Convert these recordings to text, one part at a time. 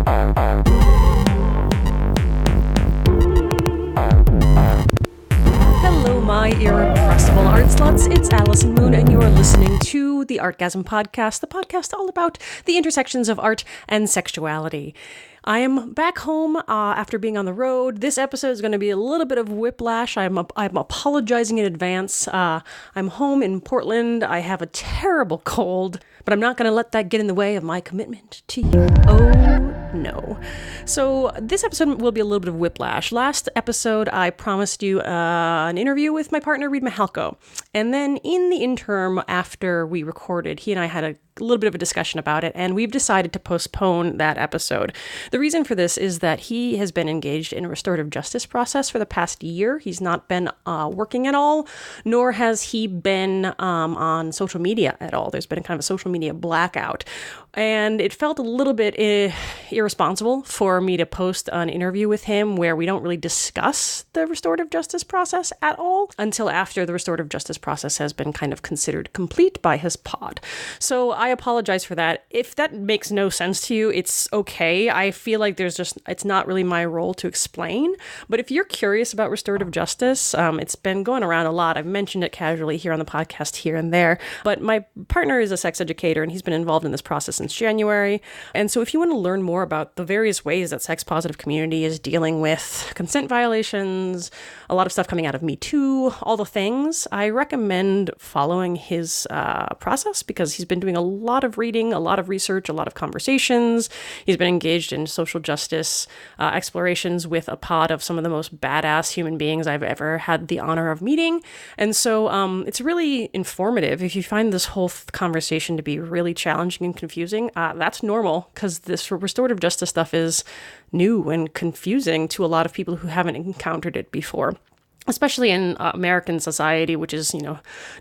Hello, my irrepressible art sluts. It's Allison Moon, and you're listening to the Artgasm podcast, the podcast all about the intersections of art and sexuality. I am back home after being on the road. This episode is going to be a little bit of whiplash. I'm apologizing in advance. I'm home in Portland. I have a terrible cold, but I'm not going to let that get in the way of my commitment to you. Oh, no. So this episode will be a little bit of whiplash. Last episode, I promised you an interview with my partner, Reed Mahalko. And then in the interim, after we recorded, he and I had a little bit of a discussion about it, and we've decided to postpone that episode. The reason for this is that he has been engaged in a restorative justice process for the past year. He's not been working at all, nor has he been on social media at all. There's been kind of a social media blackout, and it felt a little bit irresponsible for me to post an interview with him where we don't really discuss the restorative justice process at all until after the restorative justice process has been kind of considered complete by his pod. So I apologize for that. If that makes no sense to you, it's okay. I feel like it's not really my role to explain. But if you're curious about restorative justice, it's been going around a lot. I've mentioned it casually here on the podcast here and there. But my partner is a sex educator, and he's been involved in this process since January. And so if you want to learn more about the various ways that sex positive community is dealing with consent violations, a lot of stuff coming out of Me Too, all the things, I recommend following his process, because he's been doing a lot of reading, a lot of research, a lot of conversations. He's been engaged in social justice explorations with a pod of some of the most badass human beings I've ever had the honor of meeting. And so it's really informative. If you find this whole conversation to be really challenging and confusing, that's normal, because this restorative justice stuff is new and confusing to a lot of people who haven't encountered it before. Especially in American society, which is,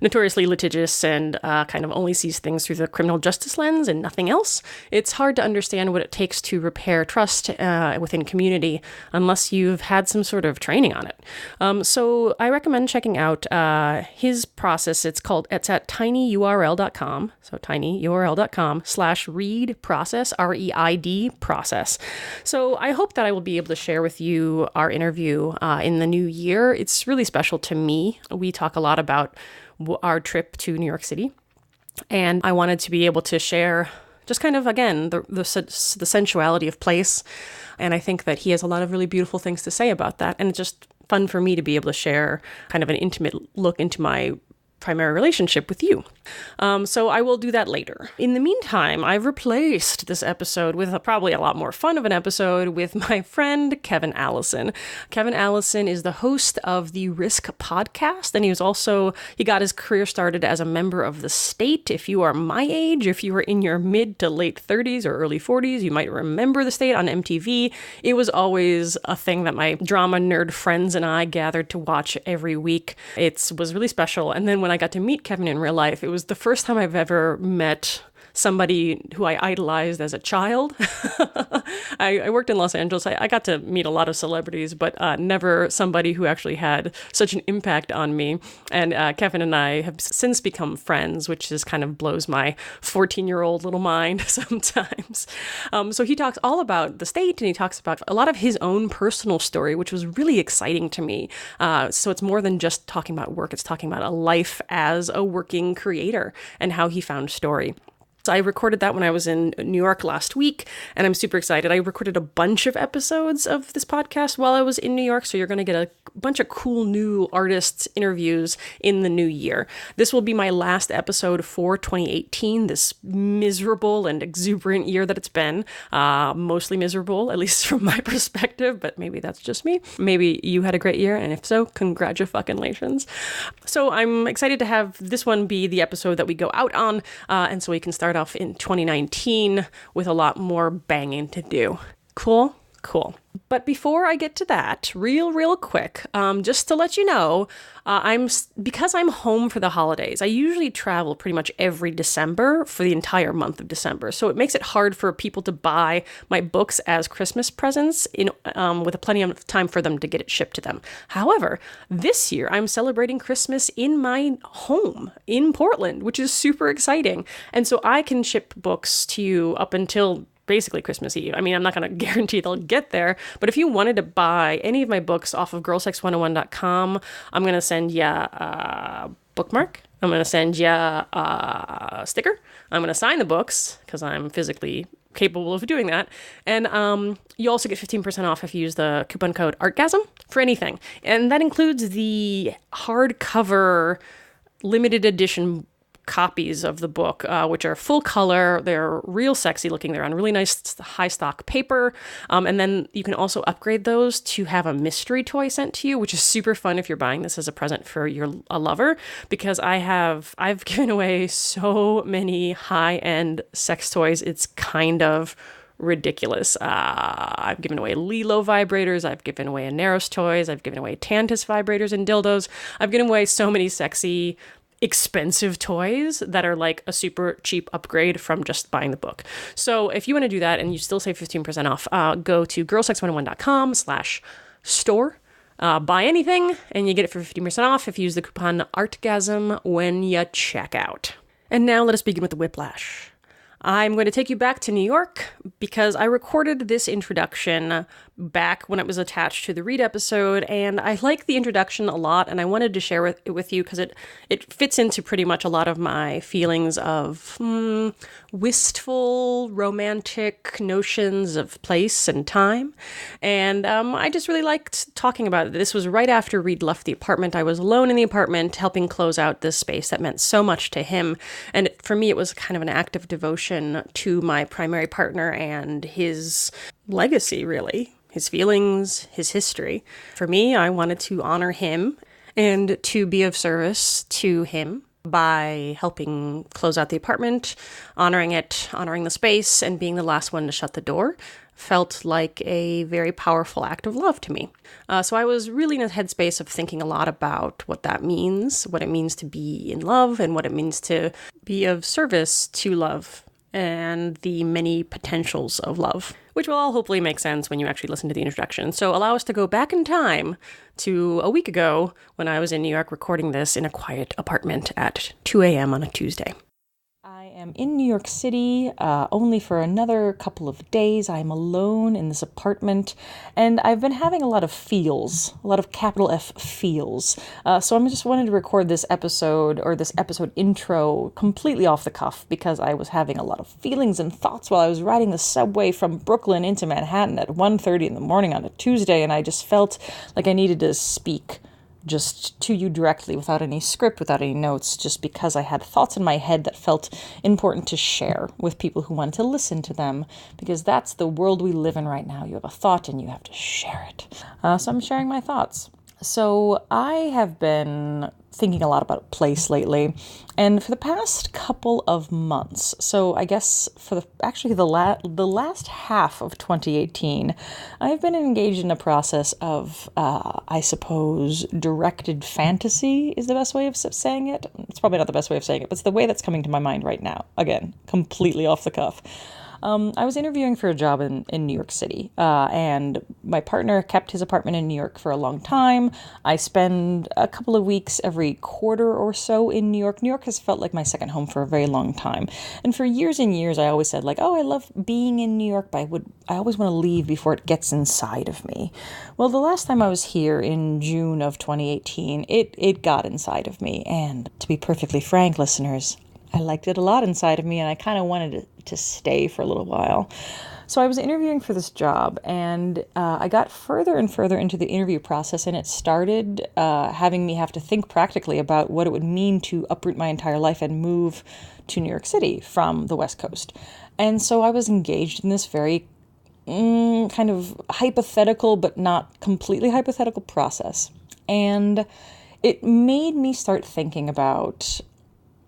notoriously litigious and kind of only sees things through the criminal justice lens and nothing else. It's hard to understand what it takes to repair trust within community unless you've had some sort of training on it. So I recommend checking out his process. It's at tinyurl.com. So tinyurl.com/read process, REID process. So I hope that I will be able to share with you our interview in the new year. It's really special to me. We talk a lot about our trip to New York City, and I wanted to be able to share just kind of, again, the sensuality of place. And I think that he has a lot of really beautiful things to say about that. And it's just fun for me to be able to share kind of an intimate look into my primary relationship with you. So I will do that later. In the meantime, I've replaced this episode with probably a lot more fun of an episode with my friend, Kevin Allison. Kevin Allison is the host of the Risk podcast, and he got his career started as a member of the State. If you are my age, if you were in your mid to late 30s or early 40s, you might remember the State on MTV. It was always a thing that my drama nerd friends and I gathered to watch every week. It was really special. And then when I got to meet Kevin in real life, it was the first time I've ever met somebody who I idolized as a child. I worked in Los Angeles. I got to meet a lot of celebrities, but never somebody who actually had such an impact on me. And Kevin and I have since become friends, which just kind of blows my 14-year-old little mind sometimes. So he talks all about the State, and he talks about a lot of his own personal story, which was really exciting to me. So it's more than just talking about work. It's talking about a life as a working creator and how he found story. So I recorded that when I was in New York last week, and I'm super excited. I recorded a bunch of episodes of this podcast while I was in New York, so you're going to get a bunch of cool new artists interviews in the new year. This will be my last episode for 2018, this miserable and exuberant year that it's been. Mostly miserable, at least from my perspective, but maybe that's just me. Maybe you had a great year, and if so, congratulations. So I'm excited to have this one be the episode that we go out on, and so we can start off in 2019 with a lot more banging to do. Cool? Cool. But before I get to that, real quick, just to let you know, because I'm home for the holidays, I usually travel pretty much every December for the entire month of December. So it makes it hard for people to buy my books as Christmas presents with plenty of time for them to get it shipped to them. However, this year I'm celebrating Christmas in my home in Portland, which is super exciting. And so I can ship books to you up until basically Christmas Eve. I mean, I'm not going to guarantee they'll get there, but if you wanted to buy any of my books off of girlsex101.com, I'm going to send you a bookmark. I'm going to send you a sticker. I'm going to sign the books because I'm physically capable of doing that. And you also get 15% off if you use the coupon code Artgasm for anything. And that includes the hardcover limited edition copies of the book, which are full color. They're real sexy looking. They're on really nice high stock paper. And then you can also upgrade those to have a mystery toy sent to you, which is super fun if you're buying this as a present for a lover, because I've given away so many high-end sex toys. It's kind of ridiculous. I've given away Lilo vibrators. I've given away Aneros toys. I've given away Tantus vibrators and dildos. I've given away so many sexy, expensive toys that are like a super cheap upgrade from just buying the book. So if you want to do that and you still save 15% off, go to girlsex101.com/store, buy anything, and you get it for 15% off if you use the coupon Artgasm when you check out. And now let us begin with the whiplash. I'm going to take you back to New York because I recorded this introduction back when it was attached to the Read episode, and I like the introduction a lot, and I wanted to share it with you because it fits into pretty much a lot of my feelings of wistful, romantic notions of place and time, and I just really liked talking about it. This was right after Read left the apartment. I was alone in the apartment helping close out this space that meant so much to him, and for me it was kind of an act of devotion to my primary partner and his legacy, really. His feelings, his history. For me, I wanted to honor him and to be of service to him by helping close out the apartment, honoring it, honoring the space, and being the last one to shut the door. Felt like a very powerful act of love to me. So I was really in a headspace of thinking a lot about what that means, what it means to be in love, and what it means to be of service to love, and the many potentials of love, which will all hopefully make sense when you actually listen to the introduction. So allow us to go back in time to a week ago when I was in New York recording this in a quiet apartment at 2 a.m. on a Tuesday. I am in New York City only for another couple of days. I'm alone in this apartment, and I've been having a lot of feels, a lot of capital F feels. So I'm just wanted to record this episode intro completely off the cuff because I was having a lot of feelings and thoughts while I was riding the subway from Brooklyn into Manhattan at 1:30 in the morning on a Tuesday, and I just felt like I needed to speak just to you directly without any script, without any notes, just because I had thoughts in my head that felt important to share with people who wanted to listen to them, because that's the world we live in right now. You have a thought and you have to share it. So I'm sharing my thoughts. So I have been thinking a lot about place lately, and for the past couple of months, so I guess for the last half of 2018, I've been engaged in a process of, I suppose, directed fantasy is the best way of saying it. It's probably not the best way of saying it, but it's the way that's coming to my mind right now. Again, completely off the cuff. I was interviewing for a job in New York City, and my partner kept his apartment in New York for a long time. I spend a couple of weeks every quarter or so in New York. New York has felt like my second home for a very long time. And for years and years, I always said, like, oh, I love being in New York, but I always want to leave before it gets inside of me. Well, the last time I was here in June of 2018, it got inside of me. And to be perfectly frank, listeners, I liked it a lot inside of me, and I kind of wanted to stay for a little while. So I was interviewing for this job, and I got further and further into the interview process, and it started having me have to think practically about what it would mean to uproot my entire life and move to New York City from the West Coast. And so I was engaged in this very kind of hypothetical, but not completely hypothetical process. And it made me start thinking about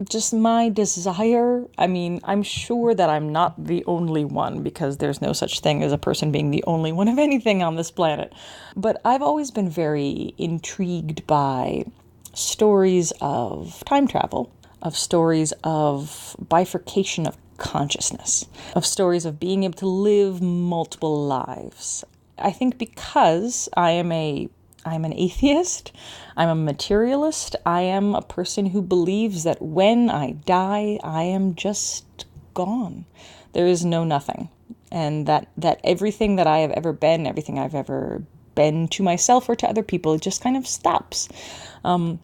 just my desire. I mean, I'm sure that I'm not the only one, because there's no such thing as a person being the only one of anything on this planet. But I've always been very intrigued by stories of time travel, of stories of bifurcation of consciousness, of stories of being able to live multiple lives. I think because I'm an atheist, I'm a materialist, I am a person who believes that when I die, I am just gone. There is no nothing. And that everything that I have ever been, everything I've ever been to myself or to other people, it just kind of stops. And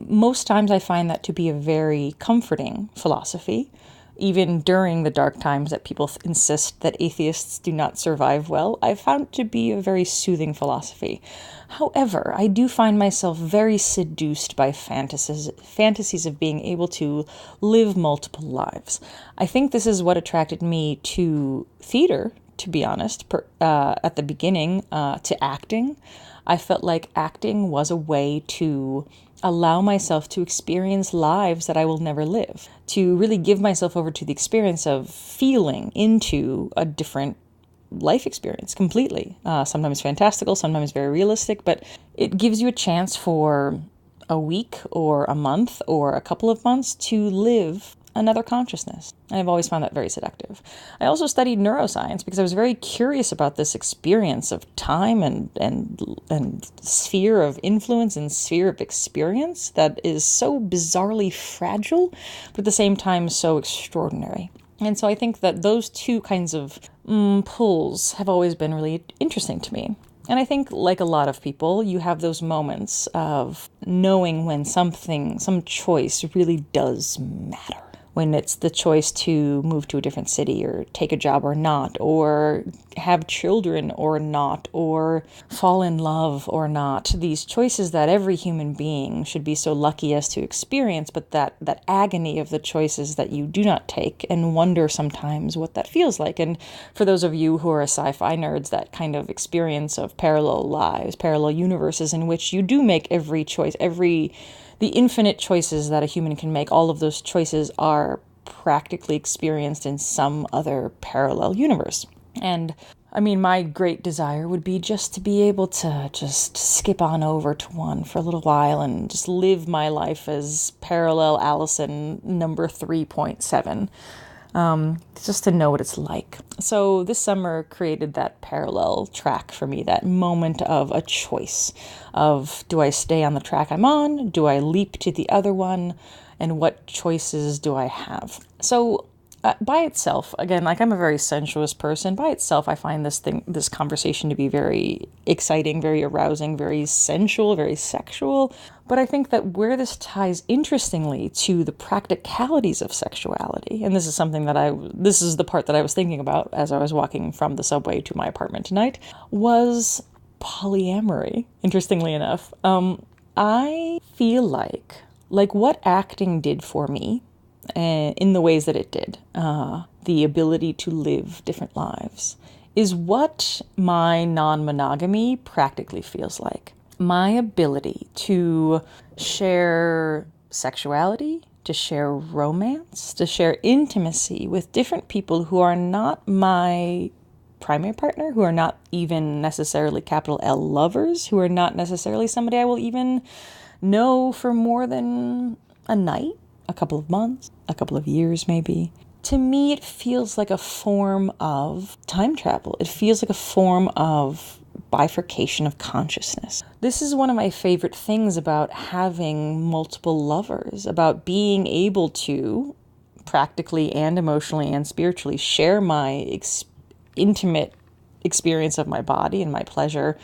most times I find that to be a very comforting philosophy, even during the dark times that people insist that atheists do not survive well. I found to be a very soothing philosophy. However, I do find myself very seduced by fantasies of being able to live multiple lives. I think this is what attracted me to theater, to be honest, at the beginning, to acting. I felt like acting was a way to allow myself to experience lives that I will never live, to really give myself over to the experience of feeling into a different life experience completely. Sometimes fantastical, sometimes very realistic, but it gives you a chance for a week or a month or a couple of months to live another consciousness. And I've always found that very seductive. I also studied neuroscience because I was very curious about this experience of time and sphere of influence and sphere of experience that is so bizarrely fragile, but at the same time so extraordinary. And so I think that those two kinds of pulls have always been really interesting to me. And I think, like a lot of people, you have those moments of knowing when some choice really does matter. When it's the choice to move to a different city or take a job or not, or have children or not, or fall in love or not. These choices that every human being should be so lucky as to experience, but that agony of the choices that you do not take and wonder sometimes what that feels like. And for those of you who are sci-fi nerds, that kind of experience of parallel lives, parallel universes in which you do make every choice, the infinite choices that a human can make, all of those choices are practically experienced in some other parallel universe. And I mean, my great desire would be just to be able to just skip on over to one for a little while and just live my life as parallel Allison number 3.7. Just to know what it's like. So this summer created that parallel track for me, that moment of a choice of, do I stay on the track I'm on? Do I leap to the other one? And what choices do I have? So by itself, again, like I'm a very sensuous person. By itself, I find this conversation to be very exciting, very arousing, very sensual, very sexual. But I think that where this ties interestingly to the practicalities of sexuality, and this is the part that I was thinking about as I was walking from the subway to my apartment tonight, was polyamory, interestingly enough. I feel like what acting did for me, in the ways that it did, the ability to live different lives, is what my non-monogamy practically feels like. My ability to share sexuality, to share romance, to share intimacy with different people who are not my primary partner, who are not even necessarily capital L lovers, who are not necessarily somebody I will even know for more than a night, a couple of months, a couple of years maybe. To me, it feels like a form of time travel. It feels like a form of bifurcation of consciousness. This is one of my favorite things about having multiple lovers, about being able to practically and emotionally and spiritually share my intimate experience of my body and my pleasure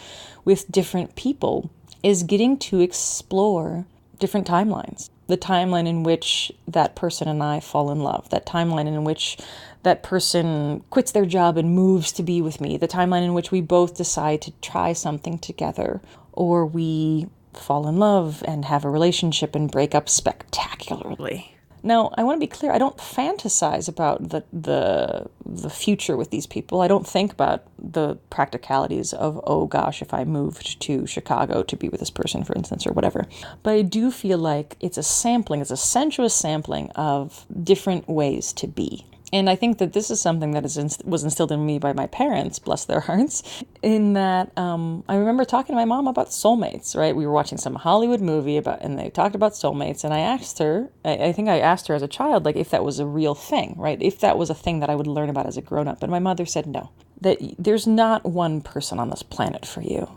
with different people, is getting to explore different timelines. The timeline in which that person and I fall in love, that timeline in which that person quits their job and moves to be with me, the timeline in which we both decide to try something together, or we fall in love and have a relationship and break up spectacularly. Now, I want to be clear, I don't fantasize about the future with these people. I don't think about the practicalities of, oh gosh, if I moved to Chicago to be with this person, for instance, or whatever. But I do feel like it's a sensuous sampling of different ways to be. And I think that this is something that was instilled in me by my parents, bless their hearts, in that I remember talking to my mom about soulmates, right? We were watching some Hollywood movie and they talked about soulmates, and I asked her, I think I asked her as a child, like if that was a real thing, right? If that was a thing that I would learn about as a grown-up. And my mother said no, that there's not one person on this planet for you.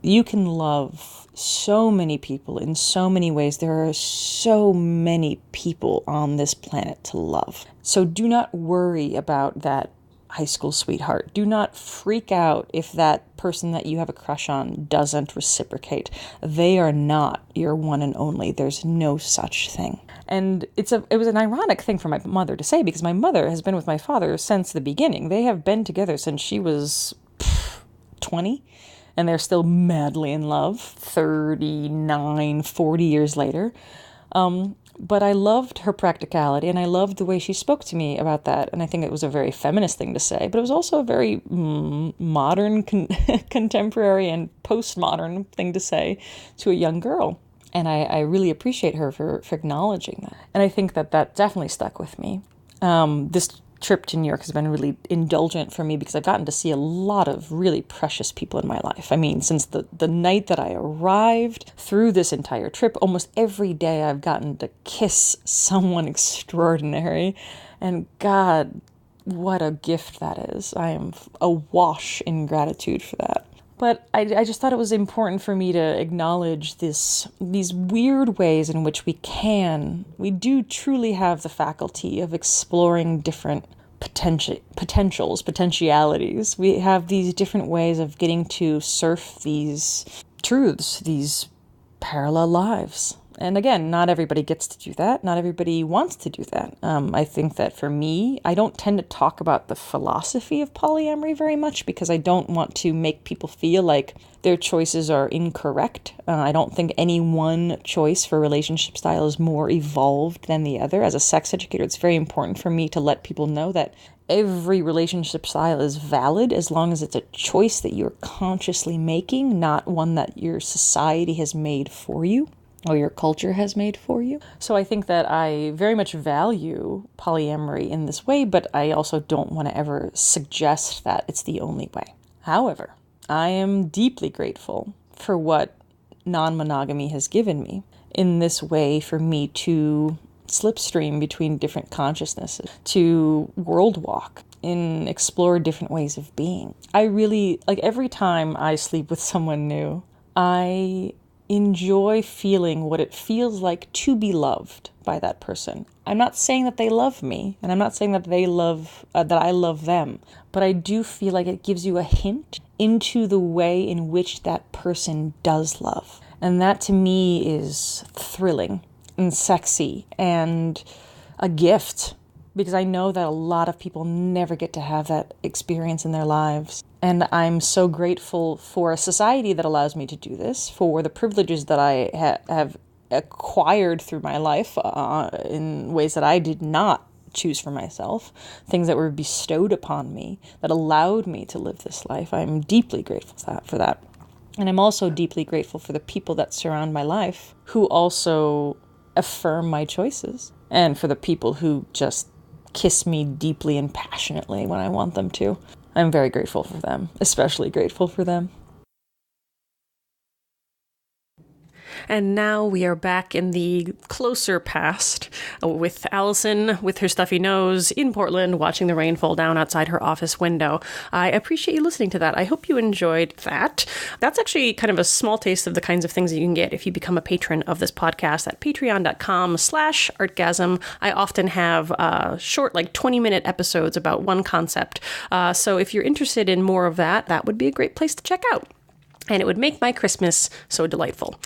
You can love so many people in so many ways. There are so many people on this planet to love. So do not worry about that high school sweetheart. Do not freak out if that person that you have a crush on doesn't reciprocate. They are not your one and only. There's no such thing. And it was an ironic thing for my mother to say, because my mother has been with my father since the beginning. They have been together since she was 20, and they're still madly in love 39, 40 years later. But I loved her practicality, and I loved the way she spoke to me about that. And I think it was a very feminist thing to say, but it was also a very modern, contemporary, and postmodern thing to say to a young girl. And I really appreciate her for acknowledging that. And I think that definitely stuck with me. This trip to New York has been really indulgent for me because I've gotten to see a lot of really precious people in my life. I mean, since the night that I arrived through this entire trip, almost every day I've gotten to kiss someone extraordinary. And God, what a gift that is. I am awash in gratitude for that. But I just thought it was important for me to acknowledge these weird ways in which we do truly have the faculty of exploring different potentialities. We have these different ways of getting to surf these truths, these parallel lives. And again, not everybody gets to do that. Not everybody wants to do that. I think that for me, I don't tend to talk about the philosophy of polyamory very much because I don't want to make people feel like their choices are incorrect. I don't think any one choice for relationship style is more evolved than the other. As a sex educator, it's very important for me to let people know that every relationship style is valid as long as it's a choice that you're consciously making, not one that your society has made for you or your culture has made for you. So I think that I very much value polyamory in this way, but I also don't want to ever suggest that it's the only way. However, I am deeply grateful for what non-monogamy has given me in this way for me to slipstream between different consciousnesses, to world walk and explore different ways of being. I really, every time I sleep with someone new, I enjoy feeling what it feels like to be loved by that person. I'm not saying that they love me, and I'm not saying that they love that I love them, but I do feel like it gives you a hint into the way in which that person does love. And that to me is thrilling and sexy and a gift, because I know that a lot of people never get to have that experience in their lives. And I'm so grateful for a society that allows me to do this, for the privileges that I have acquired through my life in ways that I did not choose for myself, things that were bestowed upon me that allowed me to live this life. I'm deeply grateful for that. And I'm also deeply grateful for the people that surround my life who also affirm my choices, and for the people who just kiss me deeply and passionately when I want them to. I'm very grateful for them, especially grateful for them. And now we are back in the closer past with Allison with her stuffy nose in Portland, watching the rain fall down outside her office window. I appreciate you listening to that. I hope you enjoyed that. That's actually kind of a small taste of the kinds of things that you can get if you become a patron of this podcast at patreon.com/Artgasm. I often have short, 20-minute episodes about one concept. So if you're interested in more of that, that would be a great place to check out. And it would make my Christmas so delightful.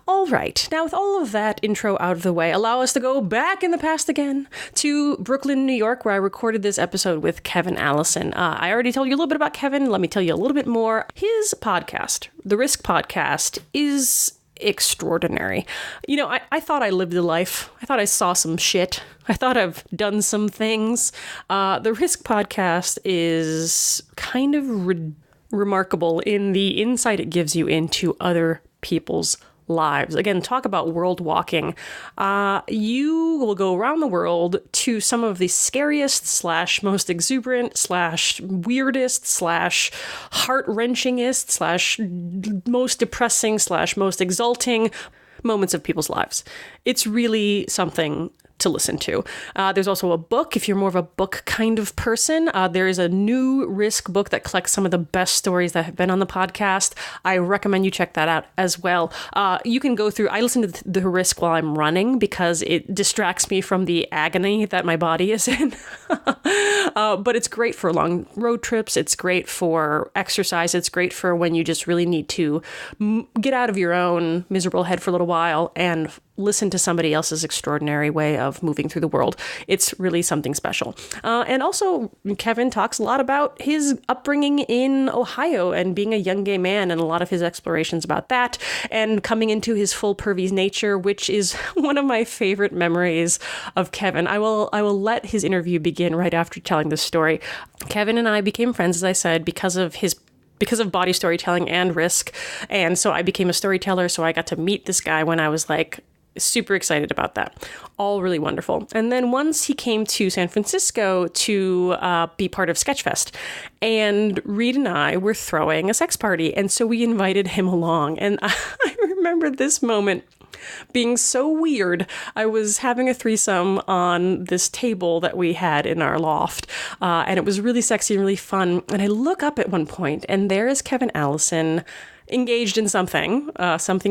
All right, now with all of that intro out of the way, allow us to go back in the past again to Brooklyn, New York, where I recorded this episode with Kevin Allison. I already told you a little bit about Kevin. Let me tell you a little bit more. His podcast, The Risk Podcast, is extraordinary. You know, I thought I lived a life. I thought I saw some shit. I thought I've done some things. The Risk Podcast is kind of remarkable in the insight it gives you into other people's lives. Again, talk about world walking. You will go around the world to some of the scariest / most exuberant / weirdest / heart-wrenchingest / most depressing / most exalting moments of people's lives. It's really something to listen to. There's also a book, if you're more of a book kind of person. There is a new Risk book that collects some of the best stories that have been on the podcast. I recommend you check that out as well. You can go through, I listen to the Risk while I'm running because it distracts me from the agony that my body is in. But it's great for long road trips. It's great for exercise. It's great for when you just really need to get out of your own miserable head for a little while and listen to somebody else's extraordinary way of moving through the world. It's really something special. And also, Kevin talks a lot about his upbringing in Ohio and being a young gay man and a lot of his explorations about that and coming into his full pervy nature, which is one of my favorite memories of Kevin. I will let his interview begin right after telling this story. Kevin and I became friends, as I said, because of body storytelling and Risk. And so I became a storyteller. So I got to meet this guy when I was like super excited about that. All really wonderful. And then once he came to San Francisco to be part of Sketchfest, and Reed and I were throwing a sex party. And so we invited him along. And I remember this moment being so weird. I was having a threesome on this table that we had in our loft, and it was really sexy and really fun. And I look up at one point, and there is Kevin Allison engaged in something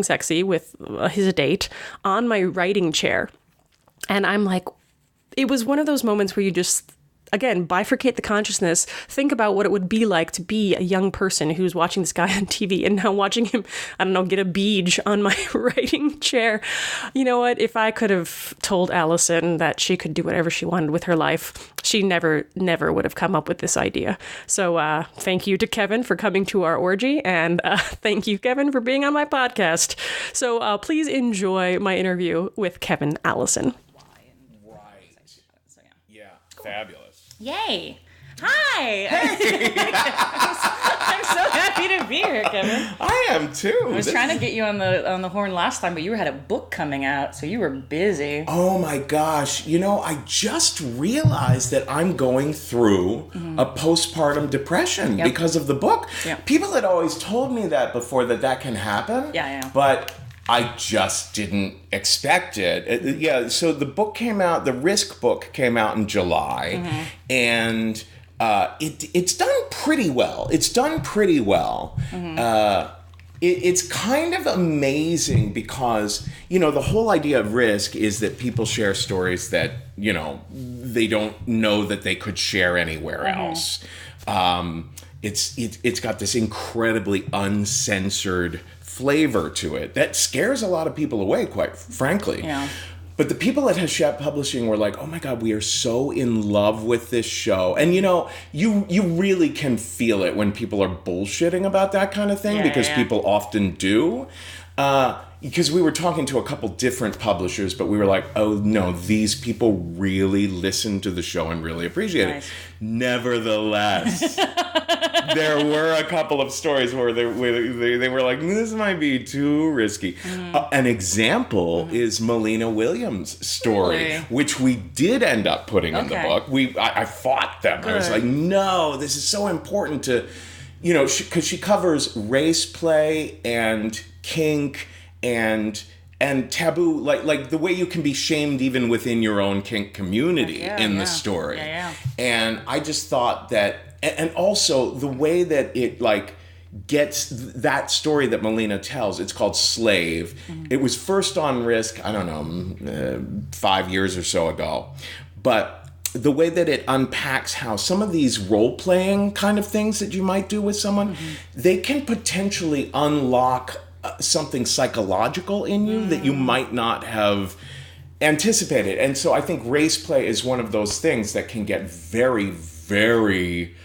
sexy with his date on my writing chair. And I'm like, it was one of those moments where you just, again, bifurcate the consciousness, think about what it would be like to be a young person who's watching this guy on TV and now watching him, I don't know, get a beej on my writing chair. You know what? If I could have told Allison that she could do whatever she wanted with her life, she never would have come up with this idea. So thank you to Kevin for coming to our orgy, and thank you, Kevin, for being on my podcast. So please enjoy my interview with Kevin Allison. Right. Yeah, fabulous. Yay! Hi! Hey. I'm so happy to be here, Kevin. I am too. I was trying to get you on the horn last time, but you had a book coming out, so you were busy. Oh my gosh. You know, I just realized that I'm going through a postpartum depression because of the book. Yep. People had always told me that before, that can happen. Yeah. But I just didn't expect it. So the book came out, the Risk book came out in July, and it's done pretty well. It's kind of amazing because, you know, the whole idea of Risk is that people share stories that, you know, they don't know that they could share anywhere else. It's got this incredibly uncensored flavor to it that scares a lot of people away, quite frankly. Yeah. But the people at Hachette Publishing were like, oh my God, we are so in love with this show. And you know, you really can feel it when people are bullshitting about that kind of thing, because people often do. Because we were talking to a couple different publishers, but we were like, oh no, these people really listen to the show and really appreciate it. Nevertheless, there were a couple of stories where they were like, this might be too risky. An example is Melina Williams' story, which we did end up putting in the book. I fought them. I was like, no, this is so important to, you know, because she covers race play and kink and taboo, like the way you can be shamed even within your own kink community in the story. And I just thought that, and also the way that it like gets that story that Melina tells, it's called Slave. It was first on Risk, I don't know, 5 years or so ago. But the way that it unpacks how some of these role-playing kind of things that you might do with someone, they can potentially unlock something psychological in you that you might not have anticipated. And so I think race play is one of those things that can get very, very,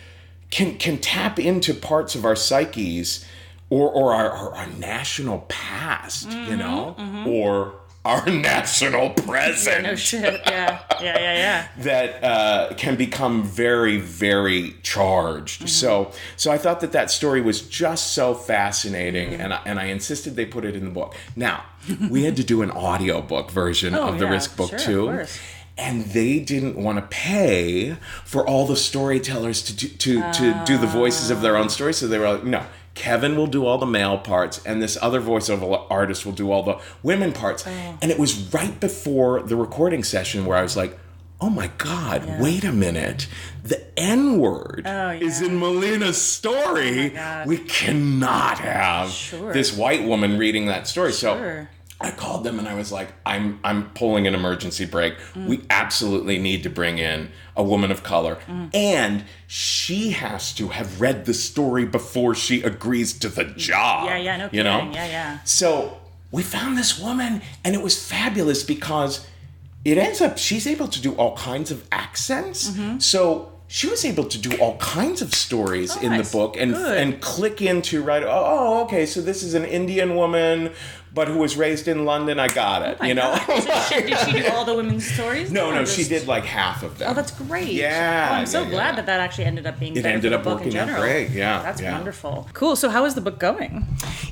can tap into parts of our psyches or our national past, you know, or our national present. No shit. Yeah. That can become very, very charged. So I thought that story was just so fascinating, and I insisted they put it in the book. Now, we had to do an audiobook version of the Risk book too. Of course. And they didn't want to pay for all the storytellers to do the voices of their own stories. So they were like, no, Kevin will do all the male parts, and this other voiceover artist will do all the women parts. And it was right before the recording session where I was like, oh my God, wait a minute. The N-word is in Melina's story. We cannot have this white woman reading that story. So I called them and I was like, I'm pulling an emergency break. We absolutely need to bring in a woman of color. And she has to have read the story before she agrees to the job. No kidding. You know? Yeah. So we found this woman, and it was fabulous because it ends up she's able to do all kinds of accents. So she was able to do all kinds of stories in the book and click into okay, so this is an Indian woman but who was raised in London. I got it, you know. So did she do all the women's stories? No, she did like half of them. Oh, that's great. Yeah. I'm so glad that actually ended up being better for the book in general. Great, yeah. That's wonderful. Cool, so how is the book going?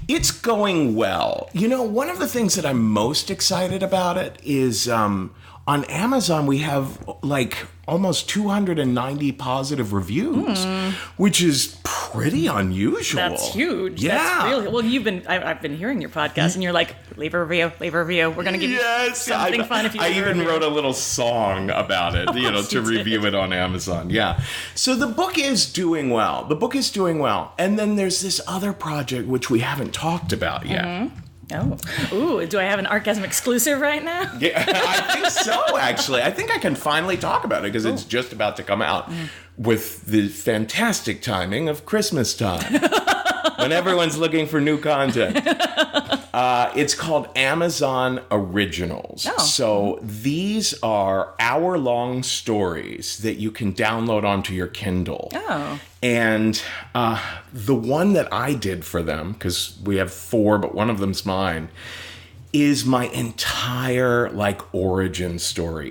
It's going well. You know, one of the things that I'm most excited about it is on Amazon we have like almost 290 positive reviews, which is pretty unusual. That's huge. Yeah. That's really well. I've been hearing your podcast, and you're like, leave a review. We're gonna give you something fun if you. I even wrote a little song about it, to review it on Amazon. Yeah. So the book is doing well. And then there's this other project which we haven't talked about yet. Oh. Ooh, do I have an Artgasm exclusive right now? Yeah, I think so, actually. I think I can finally talk about it because it's just about to come out with the fantastic timing of Christmas time when everyone's looking for new content. It's called Amazon Originals. Oh. So these are hour-long stories that you can download onto your Kindle. Oh. And the one that I did for them, because we have 4, but one of them's mine, is my entire origin story.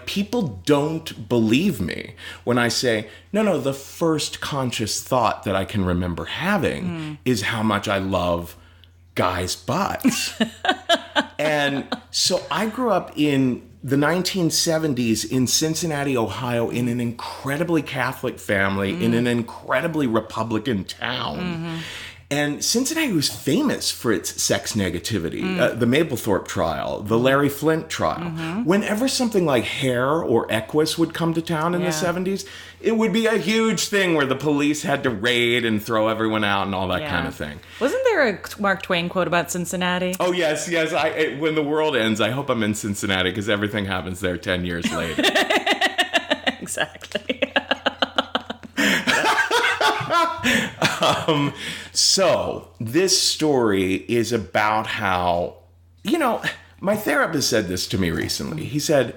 People don't believe me when I say, no, the first conscious thought that I can remember having is how much I love guys' butts. And so I grew up in the 1970s in Cincinnati, Ohio, in an incredibly Catholic family, in an incredibly Republican town. And Cincinnati was famous for its sex negativity. The Mapplethorpe trial, the Larry Flint trial. Whenever something like Hair or Equus would come to town in the 70s, it would be a huge thing where the police had to raid and throw everyone out and all that kind of thing. Wasn't there a Mark Twain quote about Cincinnati? Oh, yes. When the world ends, I hope I'm in Cincinnati because everything happens there 10 years later. Exactly. So this story is about how, my therapist said this to me recently. He said,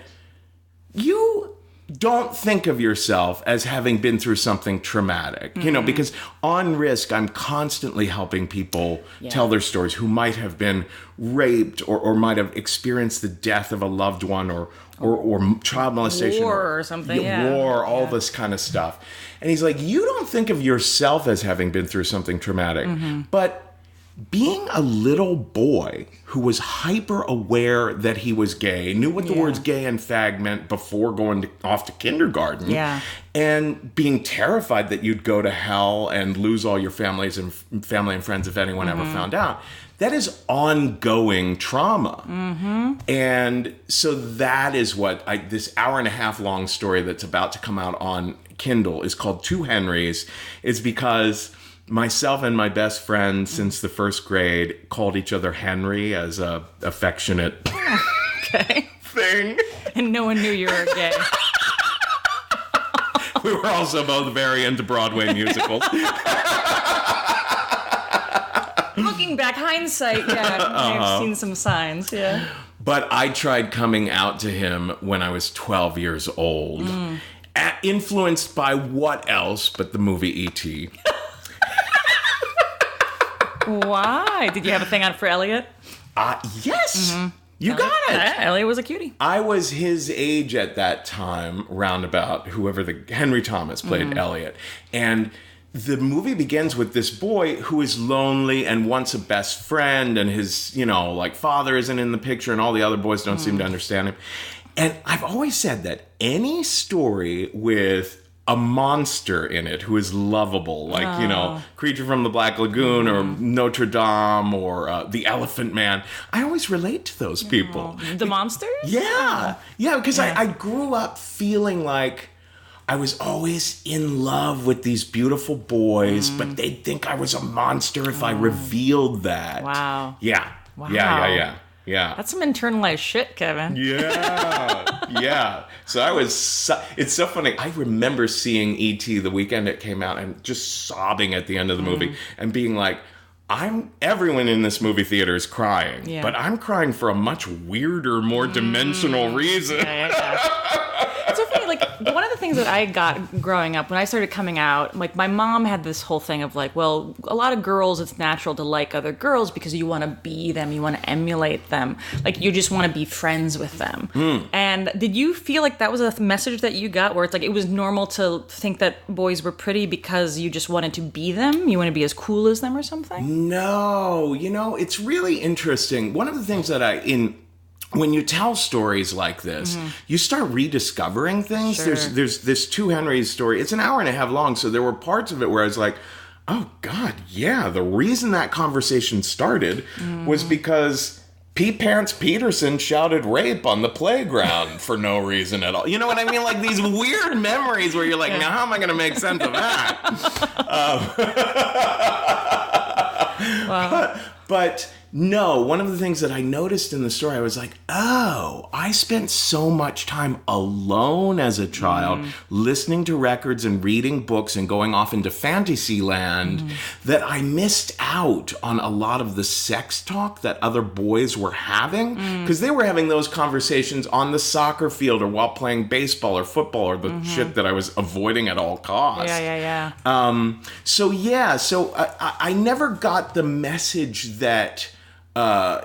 you don't think of yourself as having been through something traumatic, because on Risk, I'm constantly helping people tell their stories who might have been raped or might have experienced the death of a loved one or child molestation. War or something, War, all this kind of stuff. And he's like, you don't think of yourself as having been through something traumatic, but being a little boy who was hyper aware that he was gay, knew what the words gay and fag meant before going off to kindergarten, and being terrified that you'd go to hell and lose all your family and friends if anyone ever found out. That is ongoing trauma. And so that is what this hour-and-a-half long story that's about to come out on Kindle is called Two Henrys. It's because myself and my best friend since the first grade called each other Henry as a affectionate thing. And no one knew you were gay. We were also both very into Broadway musicals. Looking back, hindsight, I've seen some signs, But I tried coming out to him when I was 12 years old. Influenced by what else but the movie E.T.? Why? Did you have a thing on for Elliot? Yes. You got it. Elliot was a cutie. I was his age at that time, roundabout, whoever Henry Thomas played Elliot. And the movie begins with this boy who is lonely and wants a best friend, and his, father isn't in the picture, and all the other boys don't seem to understand him. And I've always said that any story with a monster in it who is lovable, like, you know, Creature from the Black Lagoon or Notre Dame or The Elephant Man. I always relate to those people. The monsters? Yeah. Yeah, because I grew up feeling like I was always in love with these beautiful boys, but they'd think I was a monster if I revealed that. Wow. Yeah. Wow. Yeah. That's some internalized shit, Kevin. Yeah. So it's so funny. I remember seeing E.T. the weekend it came out and just sobbing at the end of the movie and being like, everyone in this movie theater is crying, but I'm crying for a much weirder, more dimensional reason. It's so funny, like, one of the things that I got growing up, when I started coming out, like, my mom had this whole thing of, like, well, a lot of girls, it's natural to like other girls because you want to be them, you want to emulate them. Like, you just want to be friends with them. And did you feel like that was a message that you got where it's like, it was normal to think that boys were pretty because you just wanted to be them? You want to be as cool as them or something? No, you know, it's really interesting. One of the things that when you tell stories like this, you start rediscovering things. Sure. There's this Two Henrys story. It's an hour and a half long, so there were parts of it where I was like, oh God, yeah, the reason that conversation started was because Pete Pants Peterson shouted rape on the playground for no reason at all. You know what I mean? Like these weird memories where you're like, now how am I going to make sense of that? Wow. But no, one of the things that I noticed in the story, I was like, oh, I spent so much time alone as a child, listening to records and reading books and going off into fantasy land that I missed out on a lot of the sex talk that other boys were having, because they were having those conversations on the soccer field or while playing baseball or football or the shit that I was avoiding at all costs. Yeah. So I never got the message that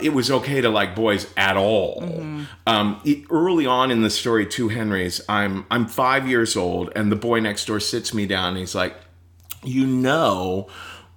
it was okay to like boys at all. Early on in the story, Two Henrys, I'm 5 years old, and the boy next door sits me down, and he's like, you know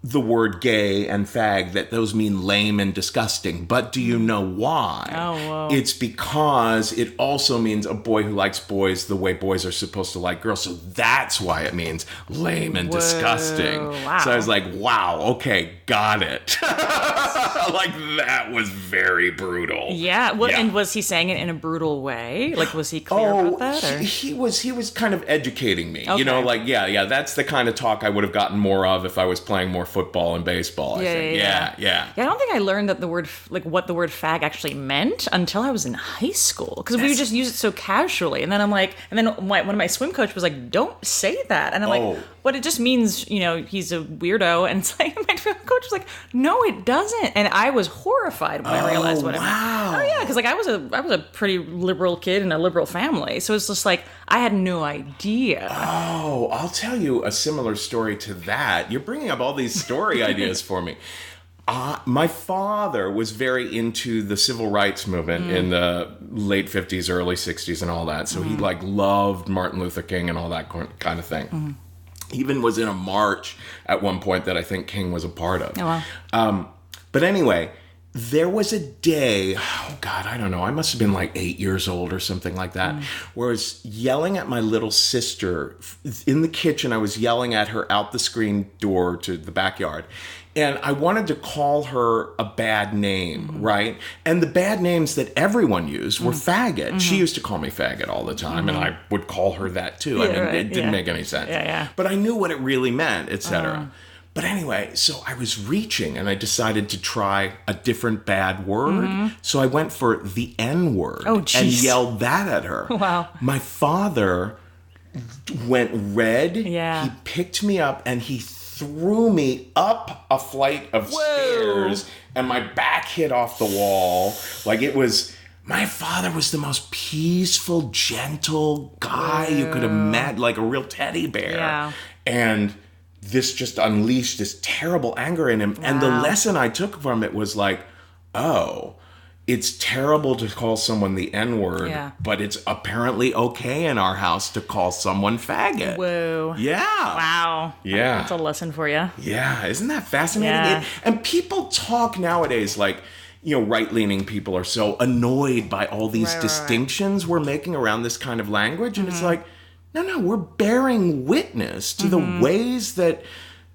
the word gay and fag, that those mean lame and disgusting. But do you know why? Oh, whoa. It's because it also means a boy who likes boys the way boys are supposed to like girls. So that's why it means lame and disgusting. Wow. So I was like, wow, okay, got it. Like, that was very brutal. Yeah. Well, and was he saying it in a brutal way? Like, was he clear about that? Or? He was kind of educating me. Okay. You know, like, yeah, that's the kind of talk I would have gotten more of if I was playing more football and baseball, I think. Yeah. Yeah, I don't think I learned that what the word fag actually meant until I was in high school, because we would just use it so casually. And then I'm like, one of my swim coach was like, don't say that. And I'm like, but it just means, you know, he's a weirdo. And it's like, my swim coach was like, no, it doesn't. And I was horrified when I realized what it meant. Oh yeah, because like I was a pretty liberal kid in a liberal family, so it's just like I had no idea. Oh, I'll tell you a similar story to that. You're bringing up all these story ideas for me. My father was very into the civil rights movement in the late 50s, early 60s and all that. So he like loved Martin Luther King and all that kind of thing. Even was in a march at one point that I think King was a part of. Oh, wow. But anyway, there was a day, oh God, I don't know, I must have been like 8 years old or something like that, where I was yelling at my little sister in the kitchen. I was yelling at her out the screen door to the backyard. And I wanted to call her a bad name, right? And the bad names that everyone used were faggot. She used to call me faggot all the time, and I would call her that too. I mean, it didn't make any sense. Yeah. But I knew what it really meant, etc. But anyway, so I was reaching, and I decided to try a different bad word. So I went for the N-word and yelled that at her. Wow. My father went red. Yeah. He picked me up, and he threw me up a flight of stairs, and my back hit off the wall. Like, it was... My father was the most peaceful, gentle guy you could have met, like a real teddy bear. Yeah. And this just unleashed this terrible anger in him. Wow. And the lesson I took from it was like, oh, it's terrible to call someone the N-word, but it's apparently okay in our house to call someone faggot. Whoa. Yeah. Wow. Yeah. That's a lesson for you. Yeah. Isn't that fascinating? Yeah. And people talk nowadays like, you know, right-leaning people are so annoyed by all these distinctions we're making around this kind of language. And it's like, No, we're bearing witness to the ways that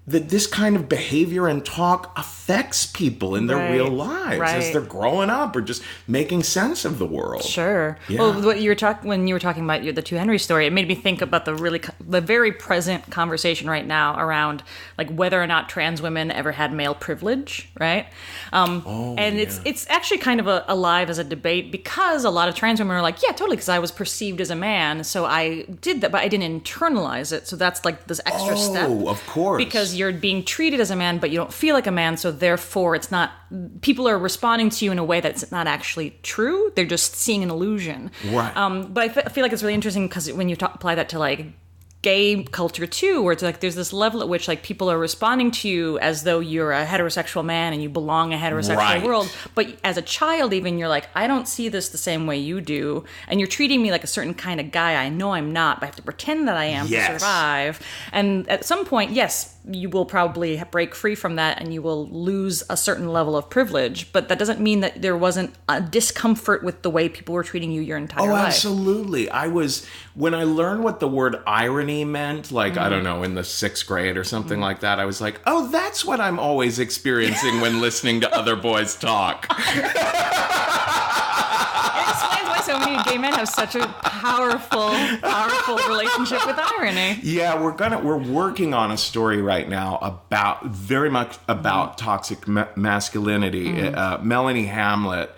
this kind of behavior and talk affects people in their real lives as they're growing up or just making sense of the world. Sure. Yeah. Well, when you were talking about the two Henry story, it made me think about the very present conversation right now around like whether or not trans women ever had male privilege, right? It's actually kind of alive as a debate because a lot of trans women are like, yeah, totally, because I was perceived as a man, so I did that, but I didn't internalize it. So that's like this extra step. Oh, of course. Because you're being treated as a man, but you don't feel like a man, so therefore it's not, people are responding to you in a way that's not actually true. They're just seeing an illusion. Right. But I feel like it's really interesting because when you apply that to like gay culture too, where it's like there's this level at which like people are responding to you as though you're a heterosexual man and you belong in a heterosexual world, but as a child even you're like, I don't see this the same way you do, and you're treating me like a certain kind of guy I know I'm not, but I have to pretend that I am to survive. And at some point, yes, you will probably break free from that and you will lose a certain level of privilege, but that doesn't mean that there wasn't a discomfort with the way people were treating you your entire life. Oh, absolutely. When I learned what the word irony meant, like, I don't know, in the 6th grade or something like that, I was like, oh, that's what I'm always experiencing when listening to other boys talk. So many gay men have such a powerful relationship with irony. Yeah, we're working on a story right now very much about toxic masculinity. Melanie Hamlet,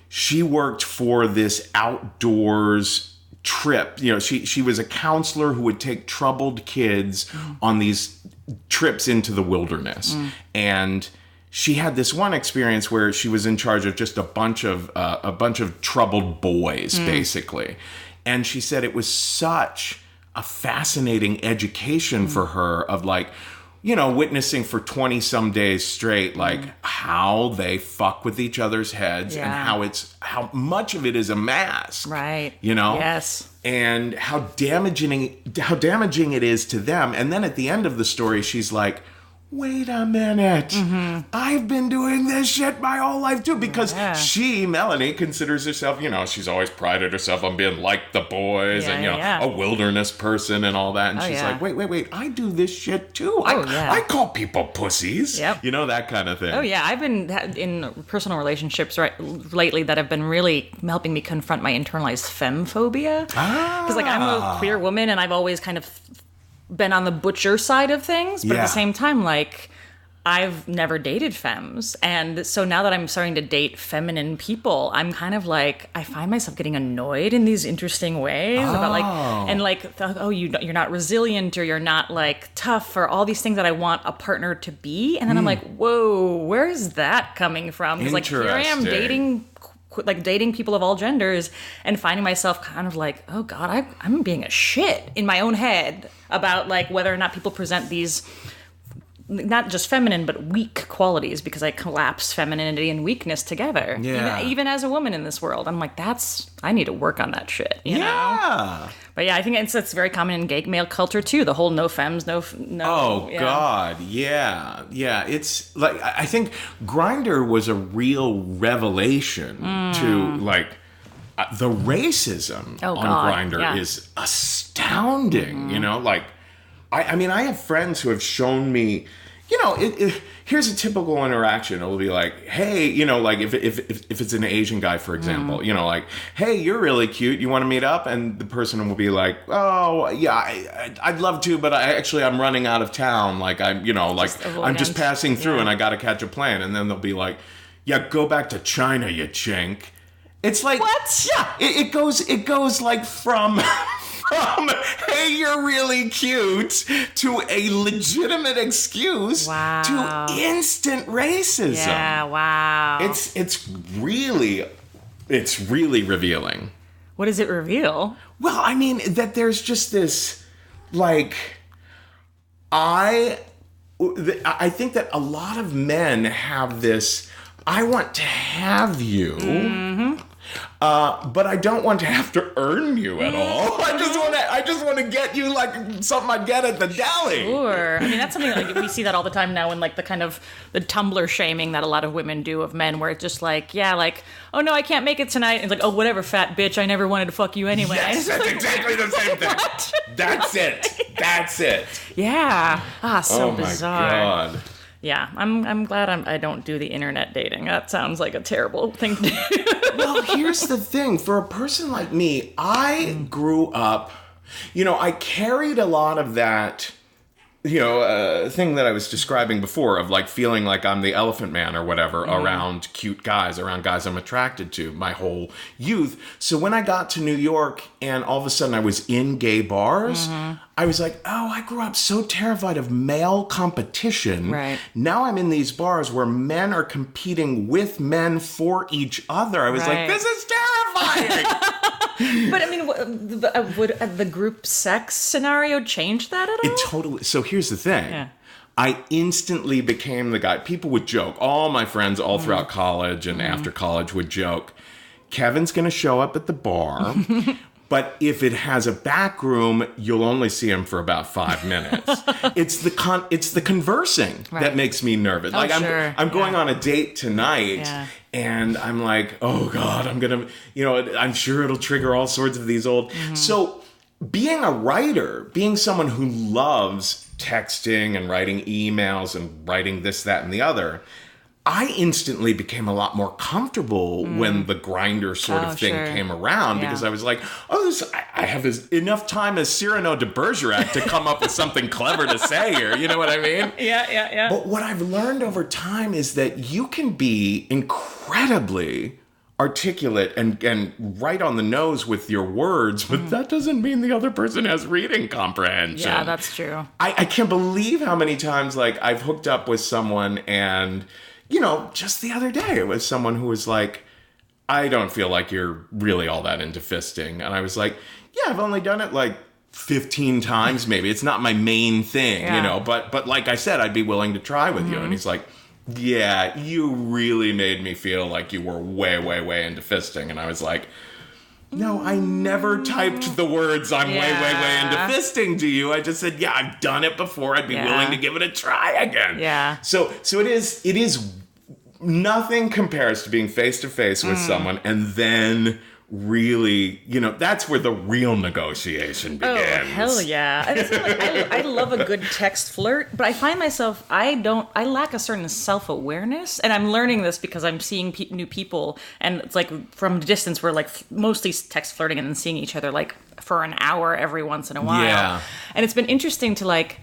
she worked for this outdoors trip. You know, she was a counselor who would take troubled kids on these trips into the wilderness, and she had this one experience where she was in charge of just a bunch of troubled boys, basically. And she said it was such a fascinating education for her of like, you know, witnessing for 20 some days straight, like how they fuck with each other's heads and how much of it is a mask. Right. You know? Yes. And how damaging it is to them. And then at the end of the story, she's like, wait a minute. I've been doing this shit my whole life too. Because Melanie, considers herself, you know, she's always prided herself on being like the boys and, you know, a wilderness person and all that. And she's like, wait, I do this shit too. I call people pussies. Yep. You know, that kind of thing. Oh, yeah. I've been in personal relationships lately that have been really helping me confront my internalized femphobia. Because, like, I'm a queer woman and I've always kind of been on the butcher side of things, but at the same time, like, I've never dated femmes, and so now that I'm starting to date feminine people, I'm kind of like, I find myself getting annoyed in these interesting ways about like, and like, oh, you're not resilient, or you're not like tough, or all these things that I want a partner to be, and then I'm like, whoa, where is that coming from? Because like, here I am dating people of all genders and finding myself kind of like, oh God, I'm being a shit in my own head about like whether or not people present these not just feminine but weak qualities, because I collapse femininity and weakness together. Yeah. Even as a woman in this world, I'm like, I need to work on that shit. You know? But yeah, I think it's very common in gay male culture too. The whole no femmes, no. Oh God, yeah. It's like, I think Grindr was a real revelation to like the racism on Grindr is astounding. You know, like I mean, I have friends who have shown me, you know, here's a typical interaction. It'll be like, hey, you know, like if it's an Asian guy, for example, you know, like, hey, you're really cute. You want to meet up? And the person will be like, oh, yeah, I'd love to, but I'm running out of town. Like, I'm just passing through and I got to catch a plane. And then they'll be like, yeah, go back to China, you chink. It's like, what? Yeah, it goes like from hey, you're really cute, to a legitimate excuse to instant racism. Yeah, wow. It's really revealing. What does it reveal? Well, I mean, that there's just this, like, I think that a lot of men have this, I want to have you. But I don't want to have to earn you at all. I just want to get you like something I'd get at the deli. Sure. I mean, that's something like we see that all the time now in like the kind of the Tumblr shaming that a lot of women do of men, where it's just like, yeah, like, oh no, I can't make it tonight. And it's like, oh, whatever, fat bitch, I never wanted to fuck you anyway. Yes, that's exactly the same thing. What? That's it. Yeah. So bizarre. Oh my God. Yeah, I'm glad I don't do the internet dating. That sounds like a terrible thing to do. Well, here's the thing. For a person like me, I grew up, I carried a lot of that, thing that I was describing before of like feeling like I'm the elephant man or whatever around cute guys, around guys I'm attracted to my whole youth. So when I got to New York and all of a sudden I was in gay bars, I was like, oh, I grew up so terrified of male competition. Right. Now I'm in these bars where men are competing with men for each other. I was like, this is terrifying. But I mean, would the group sex scenario change that at all? It totally. So here's the thing. Yeah. I instantly became the guy. People would joke. All my friends all throughout college and after college would joke, Kevin's going to show up at the bar, but if it has a back room, you'll only see him for about 5 minutes. It's the conversing that makes me nervous. Oh, like sure. I'm going on a date tonight. And I'm like, oh God, I'm going to, I'm sure it'll trigger all sorts of these old. So being a writer, being someone who loves texting and writing emails and writing this, that, and the other, I instantly became a lot more comfortable when the Grindr sort of thing came around because I was like, I have enough time as Cyrano de Bergerac to come up with something clever to say here. You know what I mean? Yeah. But what I've learned over time is that you can be incredibly articulate and right on the nose with your words, but that doesn't mean the other person has reading comprehension. Yeah, that's true. I can't believe how many times like I've hooked up with someone and just the other day, it was someone who was like, I don't feel like you're really all that into fisting. And I was like, yeah, I've only done it like 15 times maybe. It's not my main thing, but like I said, I'd be willing to try with you. And he's like, yeah, you really made me feel like you were way, way, way into fisting. And I was like, no, I never typed the words I'm way, way, way into fisting to you. I just said, yeah, I've done it before. I'd be willing to give it a try again. Yeah. So it is nothing compares to being face to face with someone and then really, that's where the real negotiation begins. Oh, hell yeah. I love a good text flirt, but I find myself, I lack a certain self-awareness, and I'm learning this because I'm seeing new people, and it's like from a distance, we're like mostly text flirting and then seeing each other like for an hour every once in a while. Yeah. And it's been interesting to like,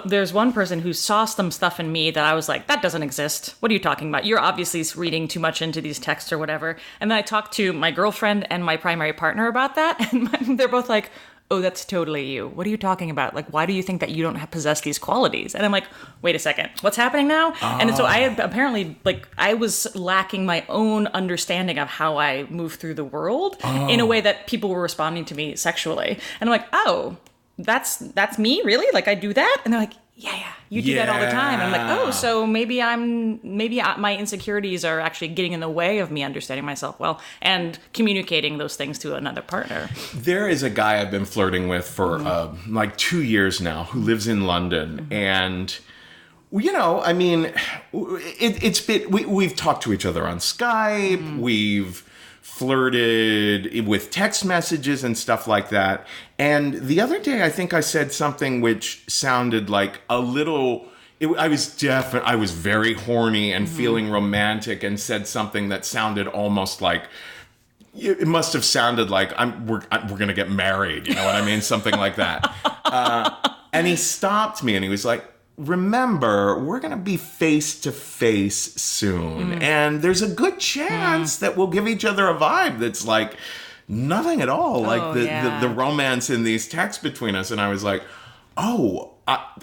there's one person who saw some stuff in me that I was like, that doesn't exist. What are you talking about? You're obviously reading too much into these texts or whatever. And then I talked to my girlfriend and my primary partner about that. And they're both like, oh, that's totally you. What are you talking about? Like, why do you think that you don't possess these qualities? And I'm like, wait a second, what's happening now? Oh. And so I had apparently, like, I was lacking my own understanding of how I move through the world in a way that people were responding to me sexually. And I'm like, oh, that's me, really? Like, I do that? And they're like, yeah, you do that all the time. And I'm like, oh, so maybe my insecurities are actually getting in the way of me understanding myself well and communicating those things to another partner. There is a guy I've been flirting with for like 2 years now who lives in London, and I mean, it's been we've talked to each other on Skype, we've flirted with text messages and stuff like that. And the other day, I think I said something which sounded like a little... I was very horny and feeling romantic, and said something that sounded almost like... It must have sounded like we're going to get married. You know what I mean? Something like that. And he stopped me and he was like, remember, we're going to be face to face soon. And there's a good chance that we'll give each other a vibe that's like nothing at all. Like the romance in these texts between us. And I was like, oh,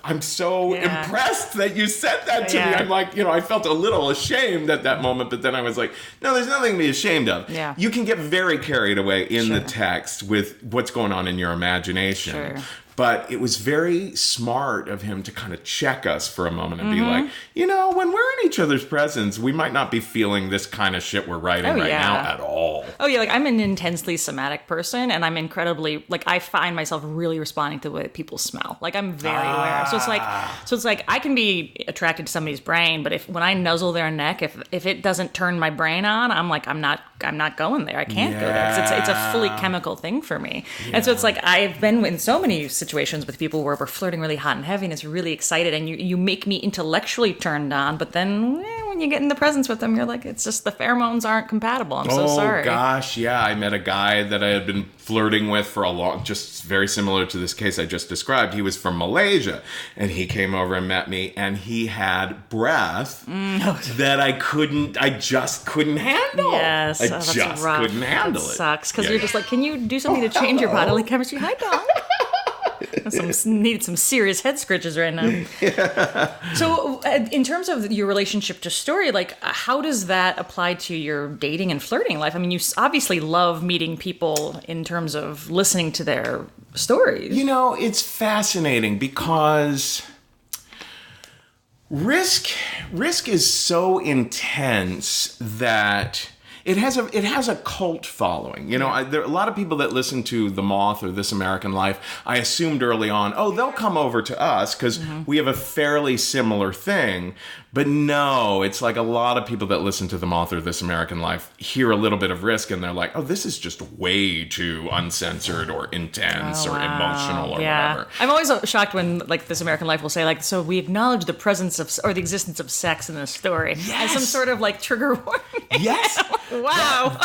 I'm so impressed that you said that to me. I'm like, I felt a little ashamed at that moment, but then I was like, no, there's nothing to be ashamed of. Yeah. You can get very carried away in the text with what's going on in your imagination. Sure. But it was very smart of him to kind of check us for a moment and be like, you know, when we're in each other's presence, we might not be feeling this kind of shit we're writing now at all. Oh yeah, like I'm an intensely somatic person, and I'm incredibly like I find myself really responding to the way people smell. Like I'm very aware. So it's like I can be attracted to somebody's brain, but when I nuzzle their neck, if it doesn't turn my brain on, I'm like I'm not going there. I can't go there because it's a fully chemical thing for me. And so it's like I've been in so many situations with people where we're flirting really hot and heavy, and it's really excited, and you make me intellectually turned on, but then when you get in the presence with them, you're like, it's just the pheromones aren't compatible. I'm so sorry. Oh gosh, yeah. I met a guy that I had been flirting with for a long, just very similar to this case I just described. He was from Malaysia, and he came over and met me, and he had breath that I just couldn't handle. Yes, I just couldn't handle it. Sucks because you're just like, can you do something to change your bodily chemistry? Hi, dog. Needed some serious head scratches right now. So, in terms of your relationship to story, like, how does that apply to your dating and flirting life? I mean, you obviously love meeting people in terms of listening to their stories. You know, it's fascinating because risk is so intense that it has a cult following. You know, there are a lot of people that listen to The Moth or This American Life. I assumed early on, they'll come over to us because we have a fairly similar thing. But no, it's like a lot of people that listen to The Moth or This American Life hear a little bit of Risk and they're like, this is just way too uncensored or intense or emotional or whatever. I'm always shocked when like This American Life will say like, so we acknowledge the presence of or the existence of sex in this story as some sort of like trigger warning. Yes. Wow.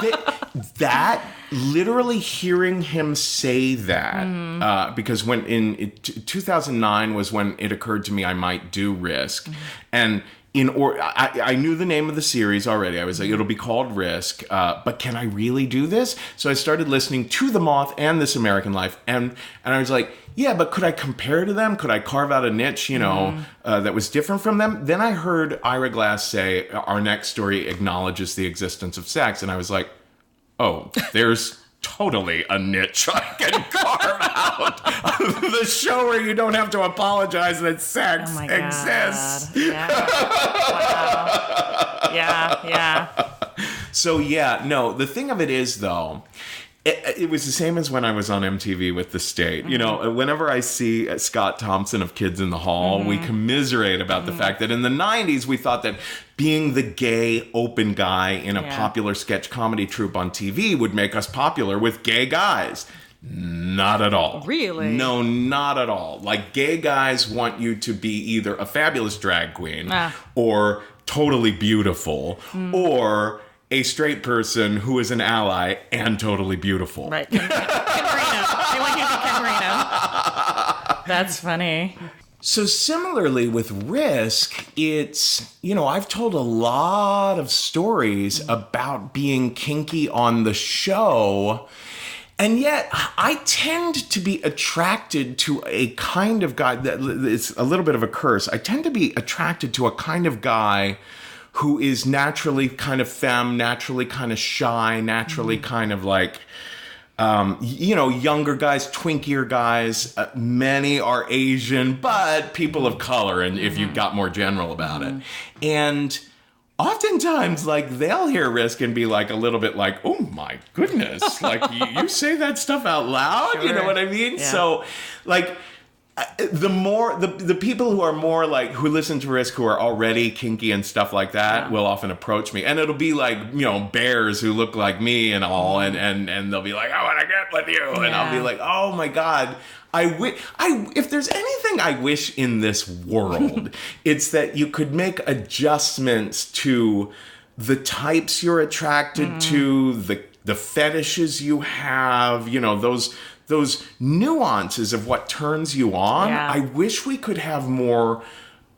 That literally hearing him say that, because when in 2009 was when it occurred to me I might do Risk, and I knew the name of the series already. I was like, it'll be called Risk, but can I really do this? So I started listening to The Moth and This American Life, and I was like, yeah, but could I compare to them? Could I carve out a niche, that was different from them? Then I heard Ira Glass say, our next story acknowledges the existence of sex, and I was like, there's totally a niche I can carve out. The show where you don't have to apologize that sex exists. Yeah. Wow. Yeah. So the thing of it is though, it was the same as when I was on MTV with The State. You know, whenever I see Scott Thompson of Kids in the Hall, we commiserate about the fact that in the 90s, we thought that being the gay, open guy in a popular sketch comedy troupe on TV would make us popular with gay guys. Not at all. Really? No, not at all. Like, gay guys want you to be either a fabulous drag queen or totally beautiful or a straight person who is an ally and totally beautiful. Right. Ken Marino. They want you to be Ken Marino. That's funny. So similarly with Risk, it's, I've told a lot of stories about being kinky on the show, and yet I tend to be attracted to a kind of guy that it's a little bit of a curse. I tend to be attracted to a kind of guy who is naturally kind of femme, naturally kind of shy, naturally kind of like, younger guys, twinkier guys. Many are Asian, but people of color, and if you got more general about it. And oftentimes, like, they'll hear Risk and be like a little bit like, oh my goodness, like, you say that stuff out loud? Sure. You know what I mean? Yeah. So, like, the people who are more like, who listen to Risk, who are already kinky and stuff like that, will often approach me, and it'll be like, bears who look like me and all, and they'll be like, I want to get with you, and I'll be like, oh my God, if there's anything I wish in this world, it's that you could make adjustments to the types you're attracted to, the fetishes you have, those nuances of what turns you on. Yeah. I wish we could have more,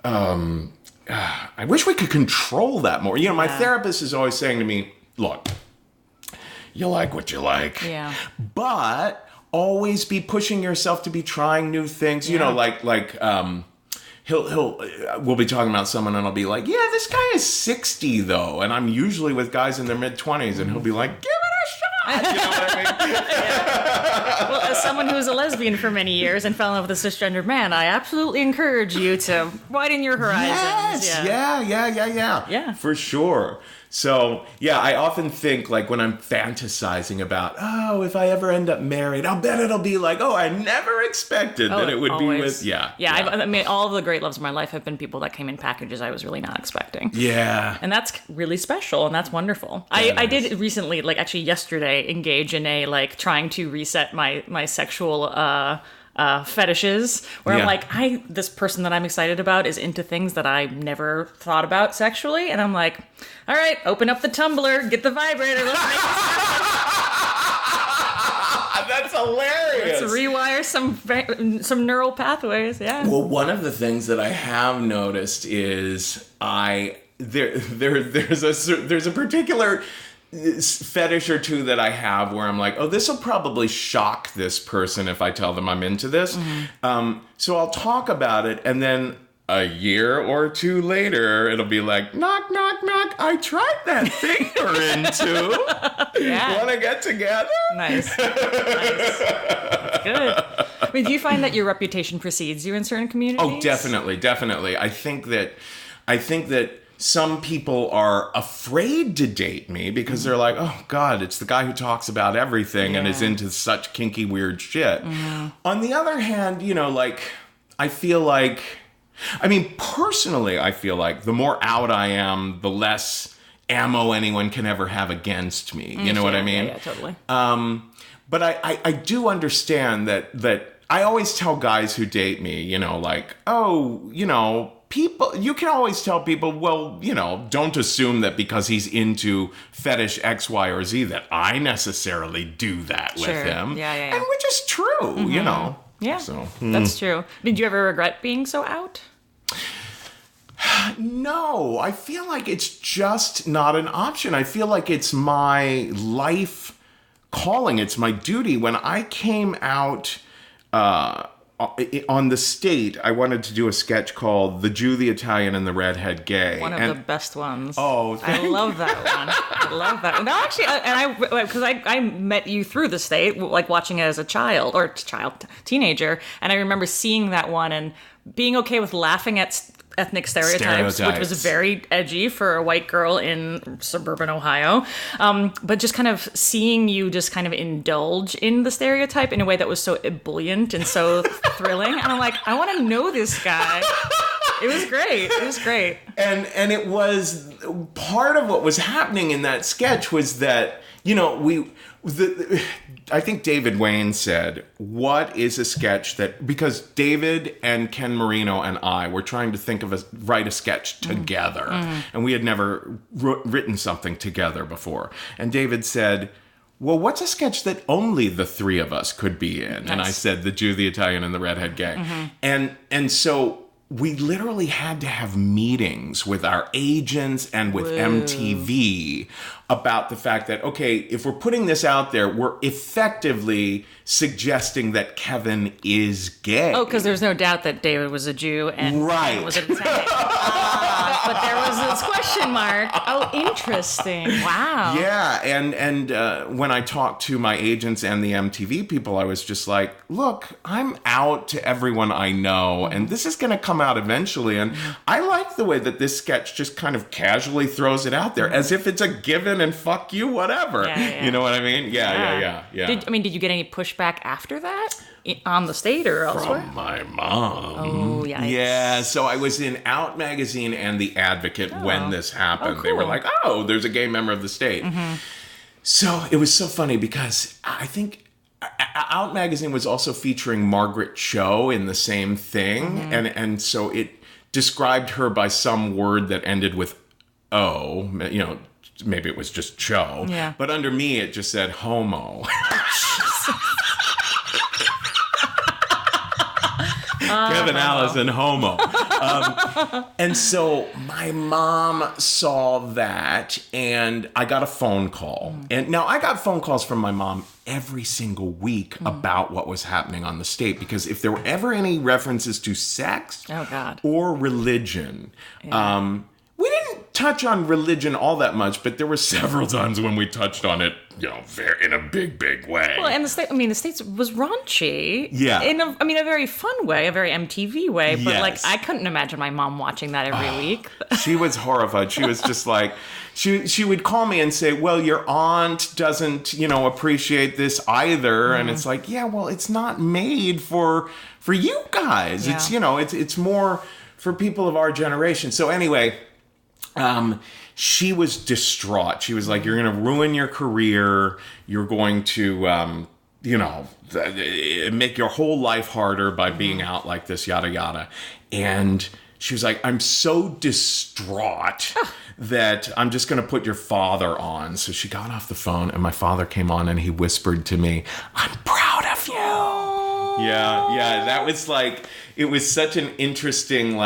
I wish we could control that more. My therapist is always saying to me, look, you like what you like, but always be pushing yourself to be trying new things. We'll be talking about someone and I'll be like, yeah, this guy is 60 though. And I'm usually with guys in their mid 20s and he'll be like, give it a shot. what I mean? Well, as someone who was a lesbian for many years and fell in love with a cisgendered man, I absolutely encourage you to widen your horizons. Yes. Yeah. Yeah. For sure. So, yeah, I often think, like, when I'm fantasizing about, oh, if I ever end up married, I'll bet it'll be like, oh, I never expected that it would be with, Yeah, I mean, all of the great loves of my life have been people that came in packages I was really not expecting. Yeah. And that's really special, and that's wonderful. I did recently, like, actually yesterday, engage in a, like, trying to reset my sexual, fetishes where I'm like, this person that I'm excited about is into things that I never thought about sexually, and I'm like, all right, open up the Tumblr, get the vibrator, let's make this happen. That's hilarious. Let's rewire some neural pathways. Yeah. Well, one of the things that I have noticed is there's a particular fetish or two that I have where I'm like, oh, this will probably shock this person if I tell them I'm into this. So I'll talk about it, and then a year or two later, it'll be like, knock, knock, knock. I tried that thing you're into. Yeah. Want to get together? Nice. That's good. I mean, do you find that your reputation precedes you in certain communities? Oh, definitely. I think that some people are afraid to date me because they're like, oh, God, it's the guy who talks about everything and is into such kinky, weird shit. On the other hand, I feel like, personally, I feel like the more out I am, the less ammo anyone can ever have against me. You know what I mean? Yeah, totally. But I do understand that I always tell guys who date me, people, you can always tell people, well, don't assume that because he's into fetish X, Y, or Z that I necessarily do that with him. Yeah. And which is true, Yeah, so, that's true. Did you ever regret being so out? No, I feel like it's just not an option. I feel like it's my life calling. It's my duty. When I came out on the state, I wanted to do a sketch called The Jew, the Italian, and the Redhead Gay. One of the best ones. Oh, I love that one. I love that one. No, actually, because I met you through the state, like watching it as a teenager, and I remember seeing that one and being okay with laughing at ethnic stereotypes, which was very edgy for a white girl in suburban Ohio. But just kind of seeing you just kind of indulge in the stereotype in a way that was so ebullient and so thrilling. And I'm like, I want to know this guy. It was great. And it was part of what was happening in that sketch was that, I think David Wayne said, what is a sketch that, because David and Ken Marino and I were trying to write a sketch together, and we had never written something together before. And David said, well, what's a sketch that only the three of us could be in? Nice. And I said, The Jew, the Italian, and the Redhead Gay. And so we literally had to have meetings with our agents and with MTV about the fact that, okay, if we're putting this out there, we're effectively suggesting that Kevin is gay. Oh, because there's no doubt that David was a Jew and Kevin was an Italian. But there was this question mark. Oh, interesting. Wow. Yeah, and when I talked to my agents and the MTV people, I was just like, look, I'm out to everyone I know, and this is going to come out eventually, and I like the way that this sketch just kind of casually throws it out there, as if it's a given and fuck you, whatever. Yeah. You know what I mean? Yeah. Did you get any pushback after that? On the state or elsewhere? From my mom. Oh, yeah. Yeah, so I was in Out Magazine and The Advocate when this happened. Cool. They were like, oh, there's a gay member of the state. So it was so funny because I think Out Magazine was also featuring Margaret Cho in the same thing. And so it described her by some word that ended with O, maybe it was just Cho. Yeah. But under me, it just said homo. Kevin Allison, homo. And so my mom saw that, and I got a phone call. And now I got phone calls from my mom every single week about what was happening on the state, because if there were ever any references to sex or religion, we didn't touch on religion all that much, but there were several times when we touched on it, in a big, big way. Well, and the States was raunchy. Yeah. In a very fun way, a very MTV way. But, Yes. I couldn't imagine my mom watching that every week. She was horrified. She was just like, she would call me and say, well, your aunt doesn't, appreciate this either. And it's like, yeah, well, it's not made for you guys. Yeah. It's more for people of our generation. So anyway, she was distraught. She was like, you're going to ruin your career. You're going to, make your whole life harder by being out like this, yada, yada. And she was like, I'm so distraught that I'm just going to put your father on. So she got off the phone and my father came on and he whispered to me, I'm proud of you. Yeah. That was like, it was such an interesting,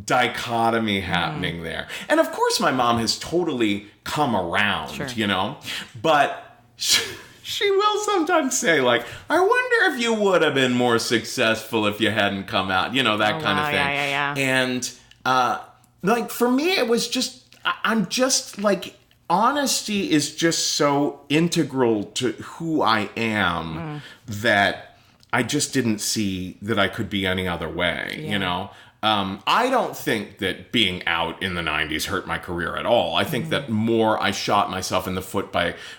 dichotomy happening there. And of course my mom has totally come around, Sure. But she will sometimes say, I wonder if you would have been more successful if you hadn't come out, that kind of thing. Yeah. And for me, it was just, I'm just honesty is just so integral to who I am that I just didn't see that I could be any other way, I don't think that being out in the 90s hurt my career at all. I think that more I shot myself in the foot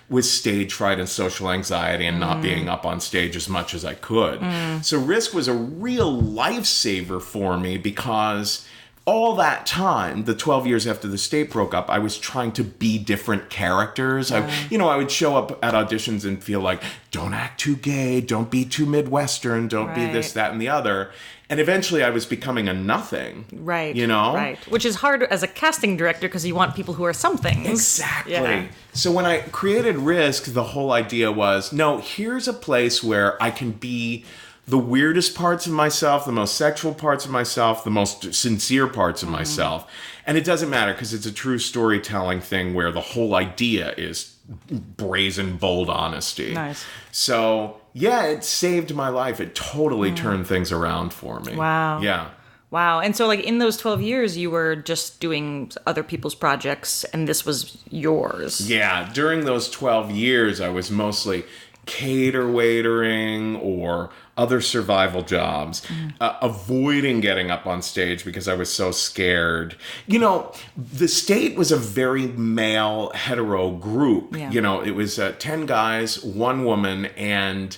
with stage fright and social anxiety and not being up on stage as much as I could. So Risk was a real lifesaver for me because all that time, the 12 years after the state broke up, I was trying to be different characters. I would show up at auditions and feel like, don't act too gay, don't be too Midwestern, don't be this, that, and the other. And eventually I was becoming a nothing. Right. Right. Which is hard as a casting director because you want people who are something. Exactly. Yeah. So when I created Risk, the whole idea was, no, here's a place where I can be the weirdest parts of myself, the most sexual parts of myself, the most sincere parts of myself. And it doesn't matter because it's a true storytelling thing where the whole idea is brazen, bold honesty. Nice. So, yeah, it saved my life. It totally turned things around for me. Wow. Yeah. Wow. And so, in those 12 years, you were just doing other people's projects, and this was yours. Yeah. During those 12 years, I was mostly cater waitering or other survival jobs, avoiding getting up on stage because I was so scared. The state was a very male hetero group. Yeah. It was 10 guys, 1 woman, and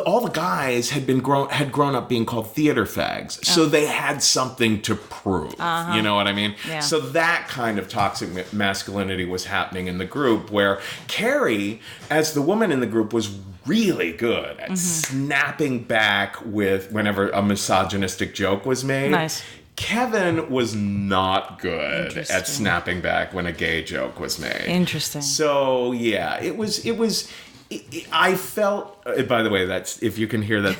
all the guys had grown up being called theater fags. So they had something to prove. You know what I mean? Yeah. So that kind of toxic masculinity was happening in the group where Carrie, as the woman in the group, was really good at snapping back with whenever a misogynistic joke was made. Nice. Kevin was not good at snapping back when a gay joke was made. Interesting. So yeah, it was I felt, by the way, that's, if you can hear that,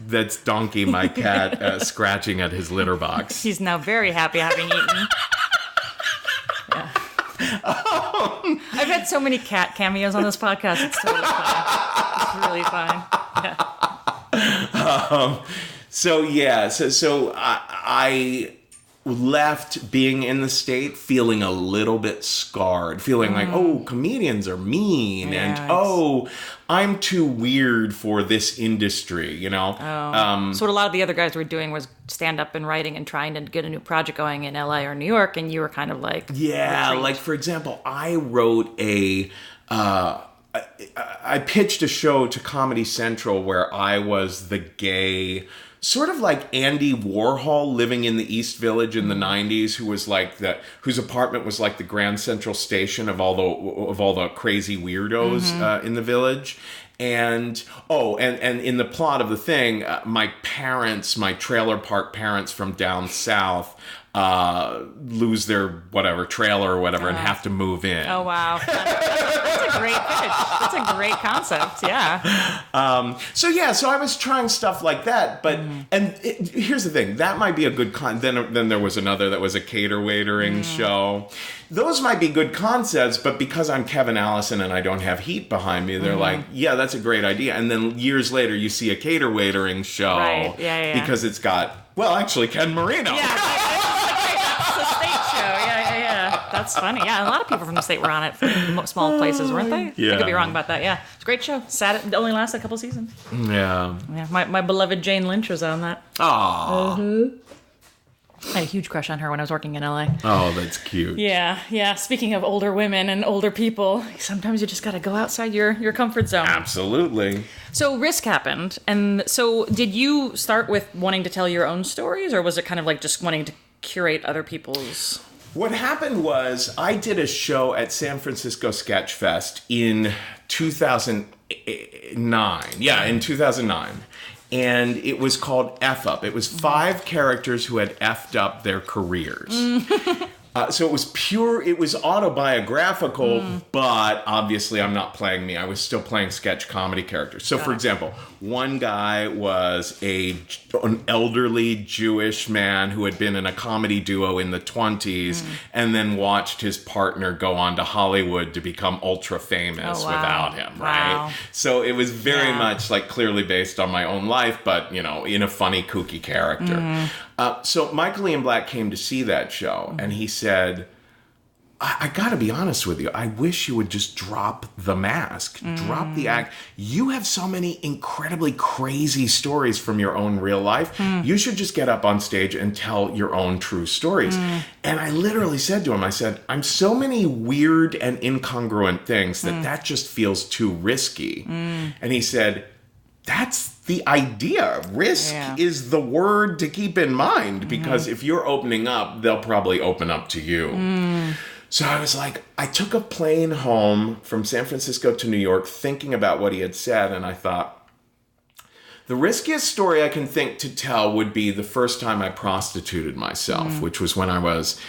that's Donkey, my cat, scratching at his litter box. He's now very happy having eaten. Yeah. I've had so many cat cameos on this podcast. It's totally fine. It's really fine. Yeah. So I left being in the state feeling a little bit scarred, feeling like, oh, comedians are mean, and I'm too weird for this industry, So what a lot of the other guys were doing was stand up and writing and trying to get a new project going in LA or New York, and you were kind of like, retreat. For example, I wrote I pitched a show to Comedy Central where I was the gay, sort of like Andy Warhol living in the East Village in the 90s, whose apartment was like the Grand Central Station of all the crazy weirdos in the village. And in the plot of the thing, my trailer park parents from down south lose their trailer or whatever and have to move in. Oh wow. That's a great pitch. That's a great concept. Yeah. So I was trying stuff like that, but here's the thing, that might be a good then there was another that was a cater waitering show. Those might be good concepts, but because I'm Kevin Allison and I don't have heat behind me, they're like, yeah, that's a great idea. And then years later you see a cater waitering show. Right. Yeah. Because it's got, well, actually Ken Marino. Yeah. That's the state Yeah. That's funny. Yeah, a lot of people from the state were on it from small places, weren't they? Yeah. I could be wrong about that. Yeah, it's a great show. Sad it only lasted a couple seasons. Yeah. Yeah, my beloved Jane Lynch was on that. Aww. I had a huge crush on her when I was working in LA. Oh, that's cute. Yeah. Speaking of older women and older people, sometimes you just got to go outside your comfort zone. Absolutely. So Risk happened, and so did you start with wanting to tell your own stories, or was it kind of like just wanting to curate other people's? What happened was I did a show at San Francisco Sketch Fest in 2009. Yeah, in 2009. And it was called F Up. It was 5 characters who had F'd up their careers. So it was autobiographical, but obviously I'm not playing me. I was still playing sketch comedy characters. So for example, one guy was an elderly Jewish man who had been in a comedy duo in the 20s and then watched his partner go on to Hollywood to become ultra famous without him, right? So it was very much like clearly based on my own life, but in a funny, kooky character. So Michael Ian Black came to see that show, and he said, I gotta be honest with you, I wish you would just drop the mask, drop the act. You have so many incredibly crazy stories from your own real life. You should just get up on stage and tell your own true stories. And I literally said to him, I said, I'm so many weird and incongruent things that just feels too risky. And he said, that's the idea. Risk is the word to keep in mind, because if you're opening up, they'll probably open up to you. So I was like, I took a plane home from San Francisco to New York thinking about what he had said, and I thought, the riskiest story I can think to tell would be the first time I prostituted myself, which was when I was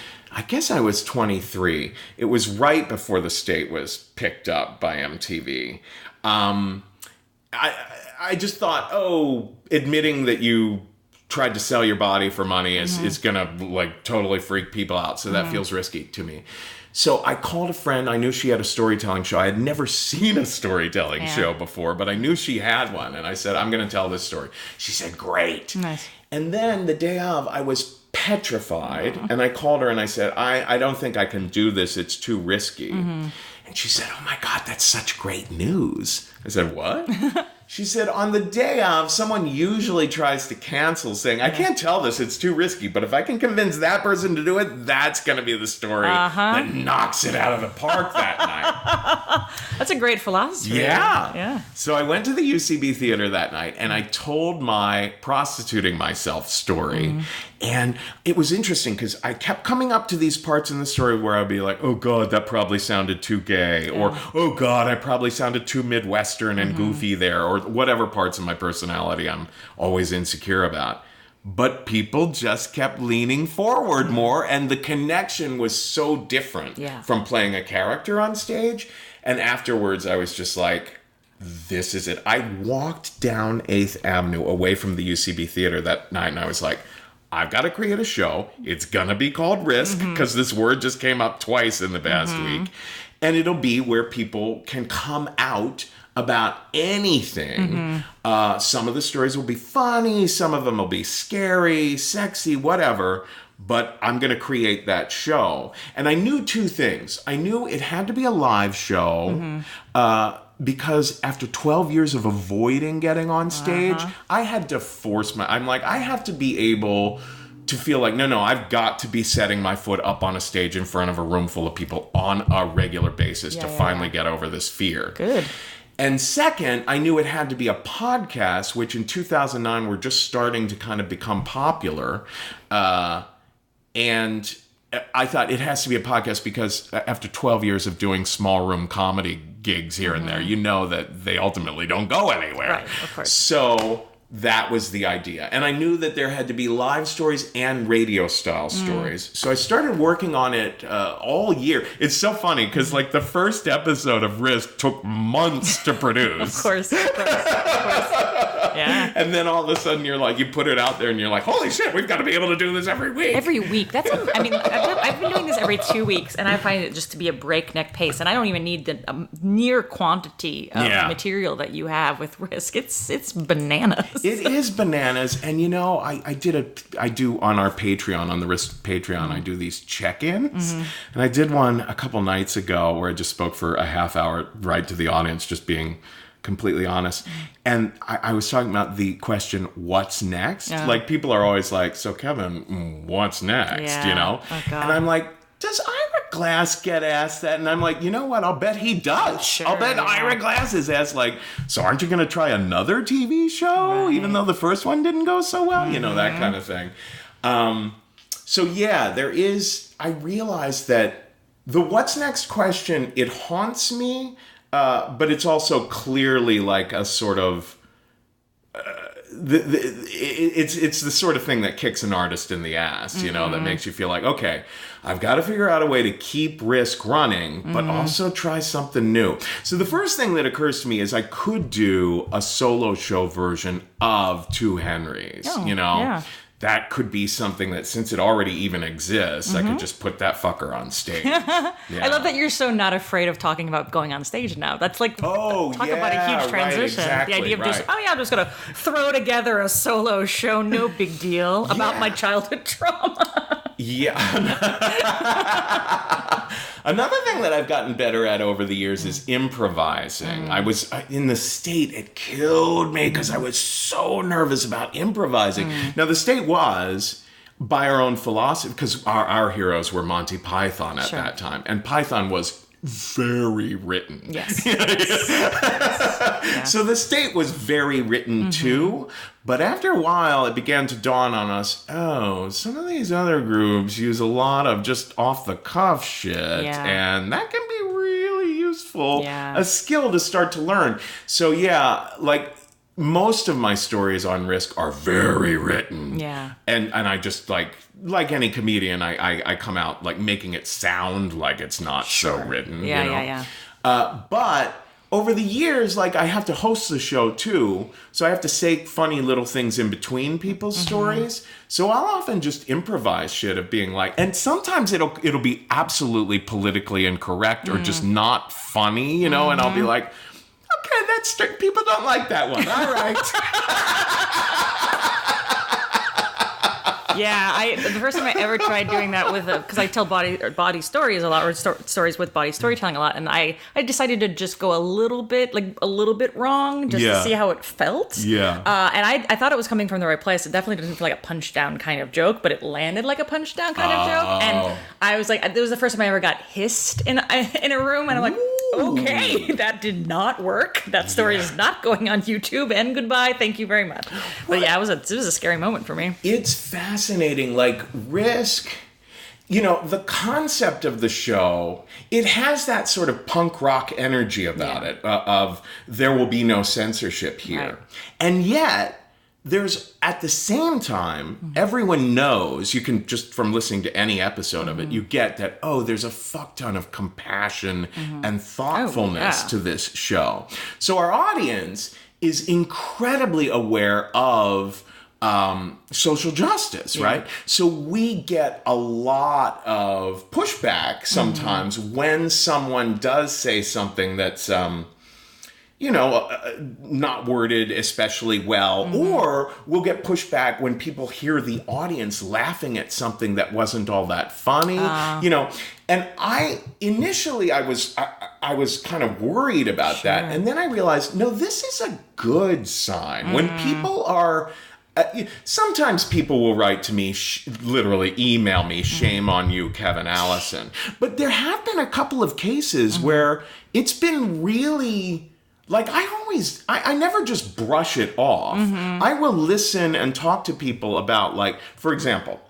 23. It was right before the state was picked up by MTV. I just thought, admitting that you tried to sell your body for money is gonna like totally freak people out. So that feels risky to me. So I called a friend. I knew she had a storytelling show. I had never seen a storytelling show before, but I knew she had one. And I said, I'm gonna tell this story. She said, great. Nice. And then the day of, I was petrified. And I called her and I said, I don't think I can do this. It's too risky. And she said, oh my God, that's such great news. I said, what? She said, on the day of, someone usually tries to cancel saying, I can't tell this, it's too risky, but if I can convince that person to do it, that's going to be the story that knocks it out of the park that night. That's a great philosophy. Yeah. So I went to the UCB theater that night, and I told my prostituting myself story. And it was interesting because I kept coming up to these parts in the story where I'd be like, oh God, that probably sounded too gay. Or, oh God, I probably sounded too Midwestern and goofy there. Or whatever parts of my personality I'm always insecure about. But people just kept leaning forward more. And the connection was so different from playing a character on stage. And afterwards, I was just like, this is it. I walked down 8th Avenue away from the UCB theater that night. And I was like, I've got to create a show. It's going to be called Risk, because this word just came up twice in the past week. And it'll be where people can come out about anything. Some of the stories will be funny. Some of them will be scary, sexy, whatever. But I'm going to create that show. And I knew 2 things. I knew it had to be a live show. Because after 12 years of avoiding getting on stage, I had to I'm like, I have to be able to feel like, no, I've got to be setting my foot up on a stage in front of a room full of people on a regular basis to finally get over this fear. Good. And second, I knew it had to be a podcast, which in 2009 were just starting to kind of become popular. And I thought it has to be a podcast because after 12 years of doing small room comedy gigs here and there, you know that they ultimately don't go anywhere. Right, of course. So that was the idea. And I knew that there had to be live stories and radio style stories. So I started working on it all year. It's so funny because like the first episode of Risk took months to produce. Of course. Yeah. And then all of a sudden you're like, you put it out there and you're like, holy shit, we've got to be able to do this every week. Every week. I've been doing this every 2 weeks, and I find it just to be a breakneck pace. And I don't even need the near quantity of material that you have with Risk. It's bananas. It is bananas. And I do on our Patreon, on the Risk Patreon, I do these check-ins. And I did one a couple nights ago where I just spoke for a half hour right to the audience, just being completely honest. And I was talking about the question, what's next? Like, people are always like, so Kevin, what's next? Oh, God. And I'm like, does Ira Glass get asked that? And I'm like, you know what? I'll bet he does. Sure, I'll bet Ira Glass is asked, like, so aren't you going to try another TV show, even though the first one didn't go so well? That kind of thing. So yeah, I realized that the what's next question, it haunts me, but it's also clearly like a sort of, it's the sort of thing that kicks an artist in the ass, that makes you feel like, okay, I've got to figure out a way to keep Risk running, but also try something new. So the first thing that occurs to me is I could do a solo show version of Two Henrys, Yeah. That could be something that, since it already even exists, I could just put that fucker on stage. I love that you're so not afraid of talking about going on stage now. That's like, talk about a huge transition. Right, exactly, the idea of just, I'm just going to throw together a solo show, no big deal, about my childhood trauma. Yeah. Another thing that I've gotten better at over the years is improvising. I was in the State, it killed me because I was so nervous about improvising. Now, the State was, by our own philosophy, because our heroes were Monty Python at that time, and Python was very written. Yes. So the State was very written too, but after a while it began to dawn on us, some of these other groups use a lot of just off the cuff shit, and that can be really useful, a skill to start to learn. So like most of my stories on Risk are very written. Yeah. And I just like any comedian, I come out like making it sound like it's not so written. But over the years, like, I have to host the show too, so I have to say funny little things in between people's stories. So I'll often just improvise shit of being like, and sometimes it'll be absolutely politically incorrect or just not funny, and I'll be like, okay, that's people don't like that one. All right. Yeah, the first time I ever tried doing that with because I tell body stories a lot, or stories with body storytelling a lot, and I decided to just go a little bit wrong, just to see how it felt. Yeah. And I thought it was coming from the right place. It definitely doesn't feel like a punch down kind of joke, but it landed like a punch down kind of joke. And I was like, it was the first time I ever got hissed in a room, and I'm like, okay, that did not work. That story is not going on YouTube, and goodbye. Thank you very much. But yeah, it was a scary moment for me. It's fascinating. Like, Risk, the concept of the show, it has that sort of punk rock energy about it, of there will be no censorship here. Right. And yet, there's, at the same time, everyone knows, you can just, from listening to any episode of it, you get that, there's a fuck ton of compassion and thoughtfulness to this show. So our audience is incredibly aware of social justice, right? So we get a lot of pushback sometimes when someone does say something that's, not worded especially well, or we'll get pushback when people hear the audience laughing at something that wasn't all that funny, And initially I was kind of worried about that, and then I realized, no, this is a good sign. When people are, sometimes people will write to me, literally email me, shame on you, Kevin Allison. But there have been a couple of cases where it's been really, like, I never just brush it off. I will listen and talk to people about, like, for example,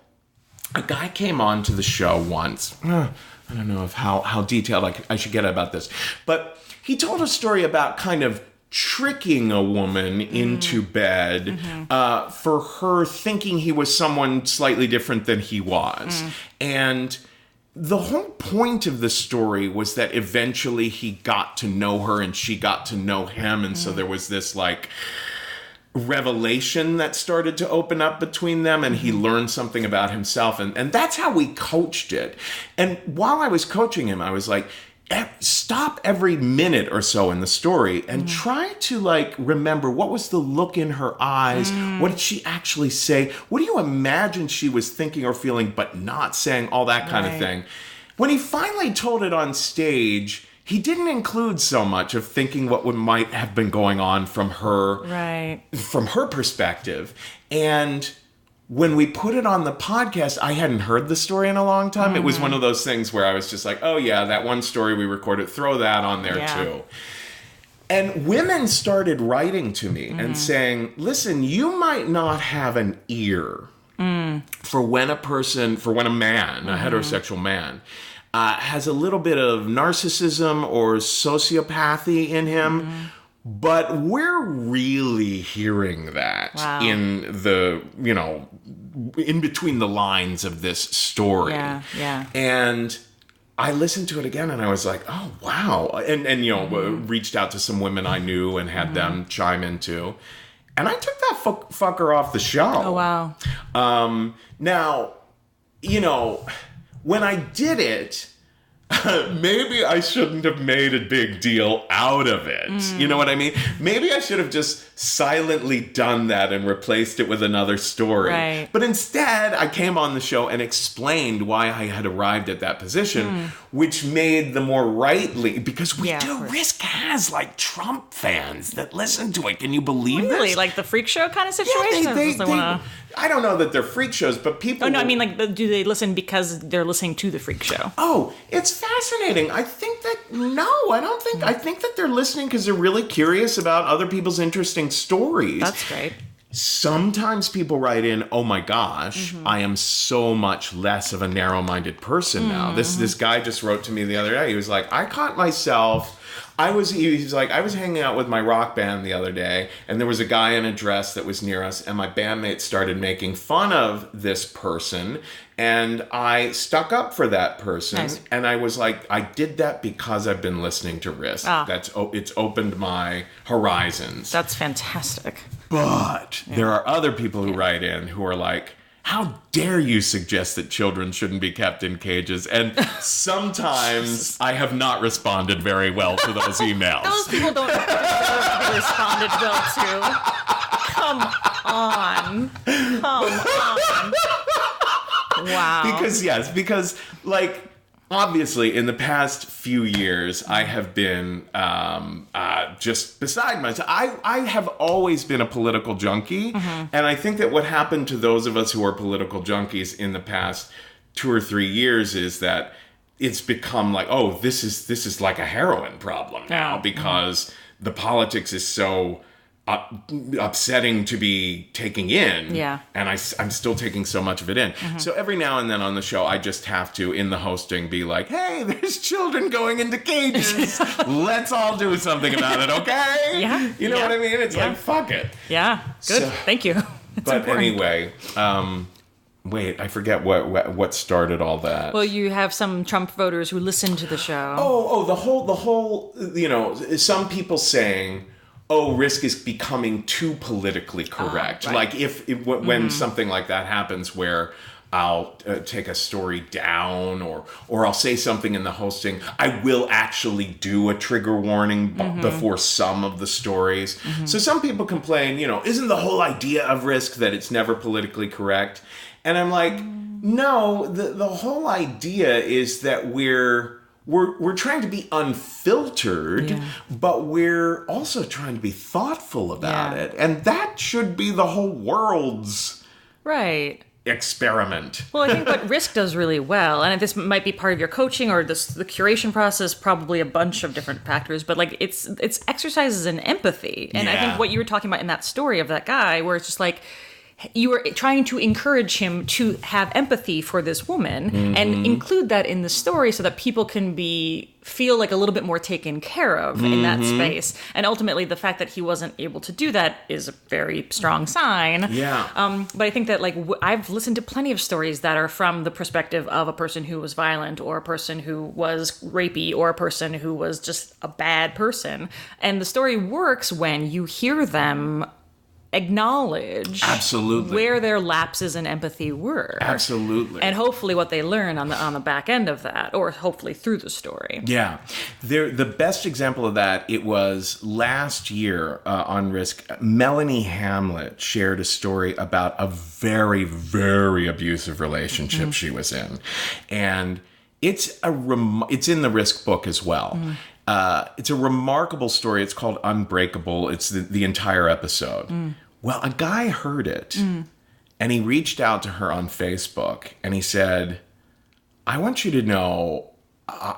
a guy came on to the show once. I don't know how detailed I should get about this, but he told a story about kind of tricking a woman into bed for her thinking he was someone slightly different than he was. And the whole point of the story was that eventually he got to know her and she got to know him. And so there was this, like, revelation that started to open up between them, and he learned something about himself, and that's how we coached it. And while I was coaching him, I was like, stop every minute or so in the story and try to like remember, what was the look in her eyes? What did she actually say? What do you imagine she was thinking or feeling but not saying? All that kind of thing. When he finally told it on stage, he didn't include so much of thinking what might have been going on from her perspective. And when we put it on the podcast, I hadn't heard the story in a long time. It was one of those things where I was just like, oh yeah, that one story we recorded, throw that on there too. And women started writing to me and saying, listen, you might not have an ear for when a man, a heterosexual man, has a little bit of narcissism or sociopathy in him. But we're really hearing that in the, in between the lines of this story. Yeah. And I listened to it again and I was like, oh, wow. And reached out to some women I knew and had them chime in too. And I took that fucker off the show. Oh, wow. Now, when I did it, maybe I shouldn't have made a big deal out of it. You know what I mean? Maybe I should have just silently done that and replaced it with another story. Right. But instead, I came on the show and explained why I had arrived at that position, which made the more rightly, because we do. Risk has like Trump fans that listen to it. Can you believe this? Really? Like the freak show kind of situation? Yeah, I don't know that they're freak shows, but people... Oh, no, I mean, like, do they listen because they're listening to the freak show? Oh, it's fascinating. I think that... No, I don't think... I think that they're listening because they're really curious about other people's interesting stories. That's great. Sometimes people write in, oh my gosh, I am so much less of a narrow-minded person now. This guy just wrote to me the other day. He was like, I caught myself... He's like, I was hanging out with my rock band the other day, and there was a guy in a dress that was near us, and my bandmates started making fun of this person, and I stuck up for that person. Nice. And I was like, I did that because I've been listening to Risk. It's opened my horizons. That's fantastic. But there are other people who write in who are like, how dare you suggest that children shouldn't be kept in cages? And sometimes I have not responded very well to those emails. Those people don't deserve to be responded well to. Come on. Wow. Because like, obviously, in the past few years, I have been just beside myself. I have always been a political junkie, and I think that what happened to those of us who are political junkies in the past 2 or 3 years is that it's become like, oh, this is like a heroin problem now because the politics is so upsetting to be taking in, and I'm still taking so much of it in. So every now and then on the show, I just have to, in the hosting, be like, hey, there's children going into cages. Let's all do something about it, okay? Yeah. You know what I mean? It's like, fuck it. Yeah, good. Thank you. But anyway, wait, I forget what started all that. Well, you have some Trump voters who listen to the show. Oh, the whole, some people saying, oh, Risk is becoming too politically correct. Right. Like when something like that happens where I'll take a story down or I'll say something in the hosting, I will actually do a trigger warning before some of the stories. So some people complain, isn't the whole idea of Risk that it's never politically correct? And I'm like, no, the whole idea is that we're trying to be unfiltered, but we're also trying to be thoughtful about it. And that should be the whole world's experiment. Well, I think what Risk does really well, and this might be part of your coaching or the curation process, probably a bunch of different factors, but like it's exercises in empathy. And I think what you were talking about in that story of that guy, where it's just like, you were trying to encourage him to have empathy for this woman and include that in the story so that people can feel like a little bit more taken care of in that space. And ultimately, the fact that he wasn't able to do that is a very strong sign. Yeah. But I think that I've listened to plenty of stories that are from the perspective of a person who was violent or a person who was rapey or a person who was just a bad person. And the story works when you hear them acknowledge Absolutely. where their lapses in empathy were. Absolutely. And hopefully what they learn on the back end of that, or hopefully through the story. Yeah. The best example of that, it was last year on Risk, Melanie Hamlet shared a story about a very, very abusive relationship she was in. And it's in the Risk book as well. It's a remarkable story. It's called Unbreakable. It's the entire episode. Well, a guy heard it, and he reached out to her on Facebook, and he said, I want you to know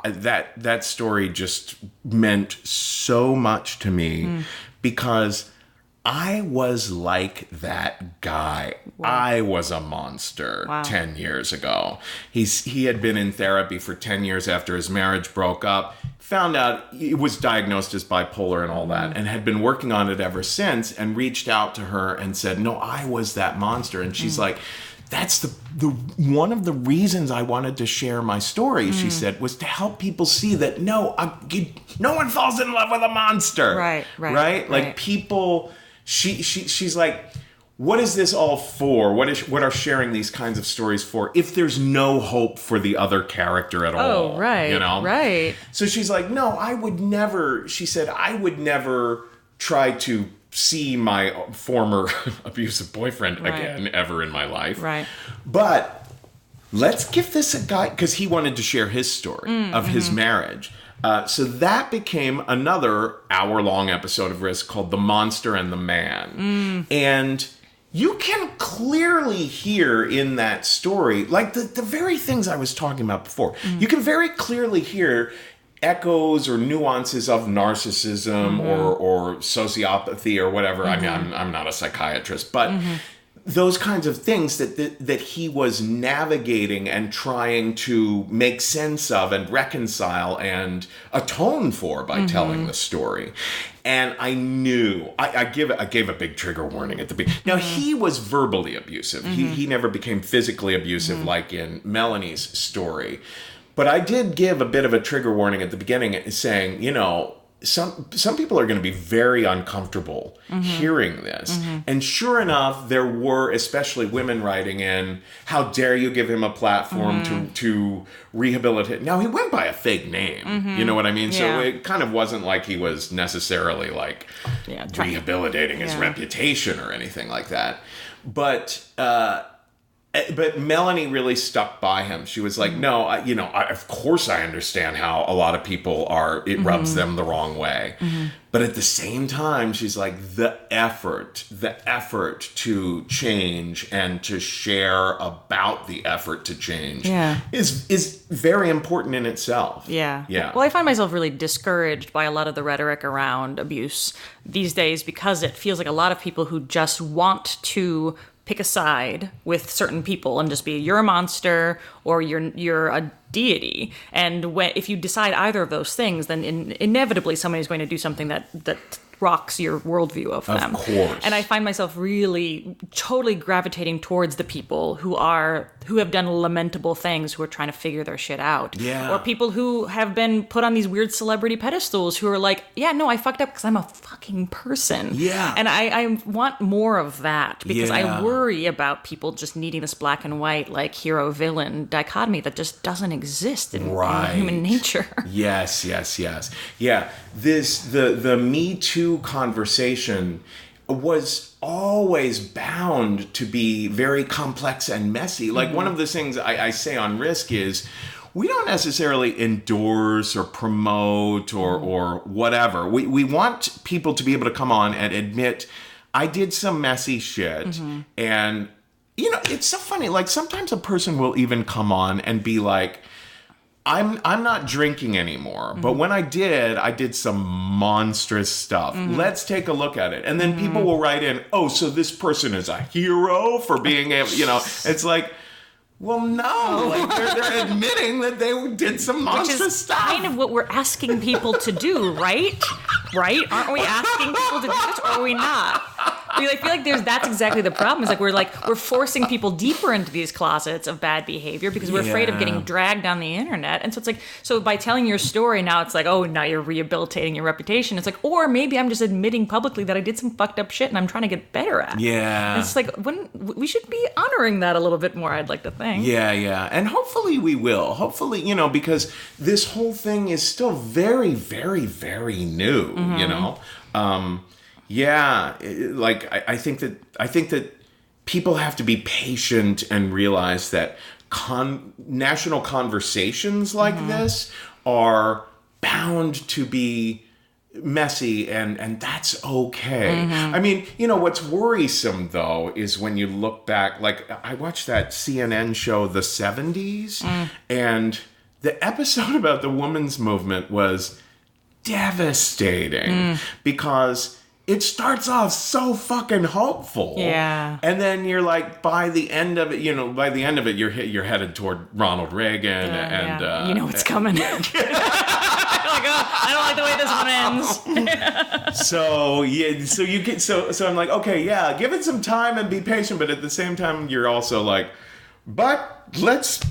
that story just meant so much to me because I was like that guy. Wow. I was a monster 10 years ago. He had been in therapy for 10 years after his marriage broke up, found out he was diagnosed as bipolar and all that, and had been working on it ever since, and reached out to her and said, no, I was that monster. And she's like, that's the one of the reasons I wanted to share my story, she said, was to help people see that no one falls in love with a monster. Right? Like people... She's like, what is this all for? What are sharing these kinds of stories for if there's no hope for the other character at all? Oh, right. You know? Right. So she's like, no, I would never try to see my former abusive boyfriend again ever in my life. Right. But let's give this a guy, because he wanted to share his story of his marriage. So that became another hour-long episode of Risk called The Monster and the Man. And you can clearly hear in that story, like the very things I was talking about before, you can very clearly hear echoes or nuances of narcissism or sociopathy or whatever. I mean, I'm not a psychiatrist, but... those kinds of things that he was navigating and trying to make sense of and reconcile and atone for by telling the story. And I knew, I gave a big trigger warning at the beginning. Now, he was verbally abusive. He never became physically abusive like in Melanie's story. But I did give a bit of a trigger warning at the beginning saying, you know, some people are going to be very uncomfortable hearing this. And sure enough, there were especially women writing in, how dare you give him a platform to rehabilitate. Now, he went by a fake name. You know what I mean? So it kind of wasn't like he was necessarily like rehabilitating his reputation or anything like that. But Melanie really stuck by him. She was like, no, of course I understand how a lot of people it rubs them the wrong way. But at the same time, she's like, the effort to change and to share about the effort to change is very important in itself. Yeah. Yeah. Well, I find myself really discouraged by a lot of the rhetoric around abuse these days because it feels like a lot of people who just want to pick a side with certain people and just be, you're a monster or you're a deity. And if you decide either of those things, then inevitably somebody's going to do something that rocks your worldview of them. Of course. And I find myself really totally gravitating towards the people who have done lamentable things, who are trying to figure their shit out. Yeah. Or people who have been put on these weird celebrity pedestals who are like, yeah, no, I fucked up because I'm a fucking person. Yeah. And I want more of that because Yeah. I worry about people just needing this black and white, like hero-villain dichotomy that just doesn't exist in human nature. Yes. Yeah. The Me Too conversation was always bound to be very complex and messy. Like one of the things I say on Risk is we don't necessarily endorse or promote or whatever. We want people to be able to come on and admit, I did some messy shit. And, you know, it's so funny. Like sometimes a person will even come on and be like, I'm not drinking anymore, but when I did some monstrous stuff. Let's take a look at it. And then people will write in, oh, so this person is a hero for being able, you know, it's like, well, no, like they're admitting that they did some monstrous stuff. Kind of what we're asking people to do, right? Right? Aren't we asking people to do this, or are we not? I feel like that's exactly the problem. Is we're forcing people deeper into these closets of bad behavior because we're afraid of getting dragged on the internet. And so it's so by telling your story now, it's oh, now you're rehabilitating your reputation. It's or maybe I'm just admitting publicly that I did some fucked up shit and I'm trying to get better at it. Yeah. And it's when we should be honoring that a little bit more, I'd like to think. Yeah. And hopefully we will. Hopefully, because this whole thing is still very, very, very new, I think that people have to be patient and realize that national conversations like this are bound to be messy, and that's okay. I mean, what's worrisome though is when you look back, I watched that CNN show, The 70s, and the episode about the women's movement was devastating because it starts off so fucking hopeful. Yeah. And then you're by the end of it, you're headed toward Ronald Reagan and it's coming. I don't like the way this one ends. So I'm okay, yeah, give it some time and be patient, but at the same time you're also but let's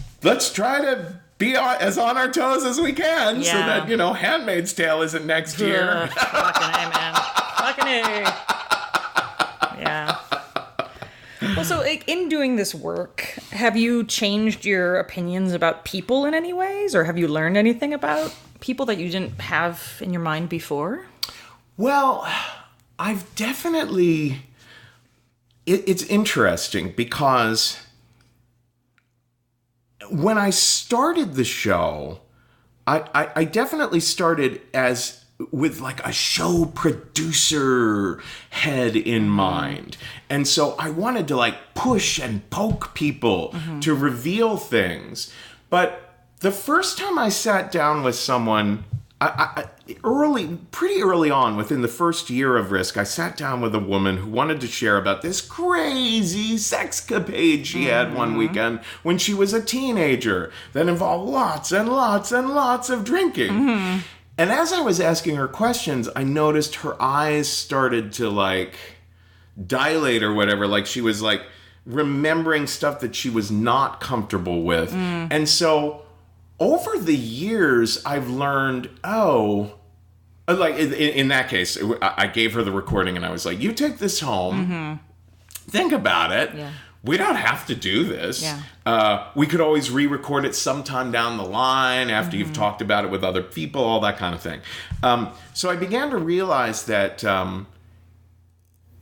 try to be as on our toes as we can so that, Handmaid's Tale isn't next year. Fucking A, man. Fucking A. Yeah. Well, so in doing this work, have you changed your opinions about people in any ways? Or have you learned anything about people that you didn't have in your mind before? Well, I've definitely... It's interesting because when I started the show, I definitely started with a show producer head in mind. And so I wanted to push and poke people to reveal things. But the first time I sat down with someone, pretty early on, within the first year of Risk, I sat down with a woman who wanted to share about this crazy sexcapade she had one weekend when she was a teenager that involved lots and lots and lots of drinking. And as I was asking her questions, I noticed her eyes started to dilate or whatever. She was remembering stuff that she was not comfortable with. And so over the years, I've learned, in that case, I gave her the recording and I was you take this home, think about it. Yeah. We don't have to do this. Yeah. We could always re-record it sometime down the line after you've talked about it with other people, all that kind of thing. So I began to realize that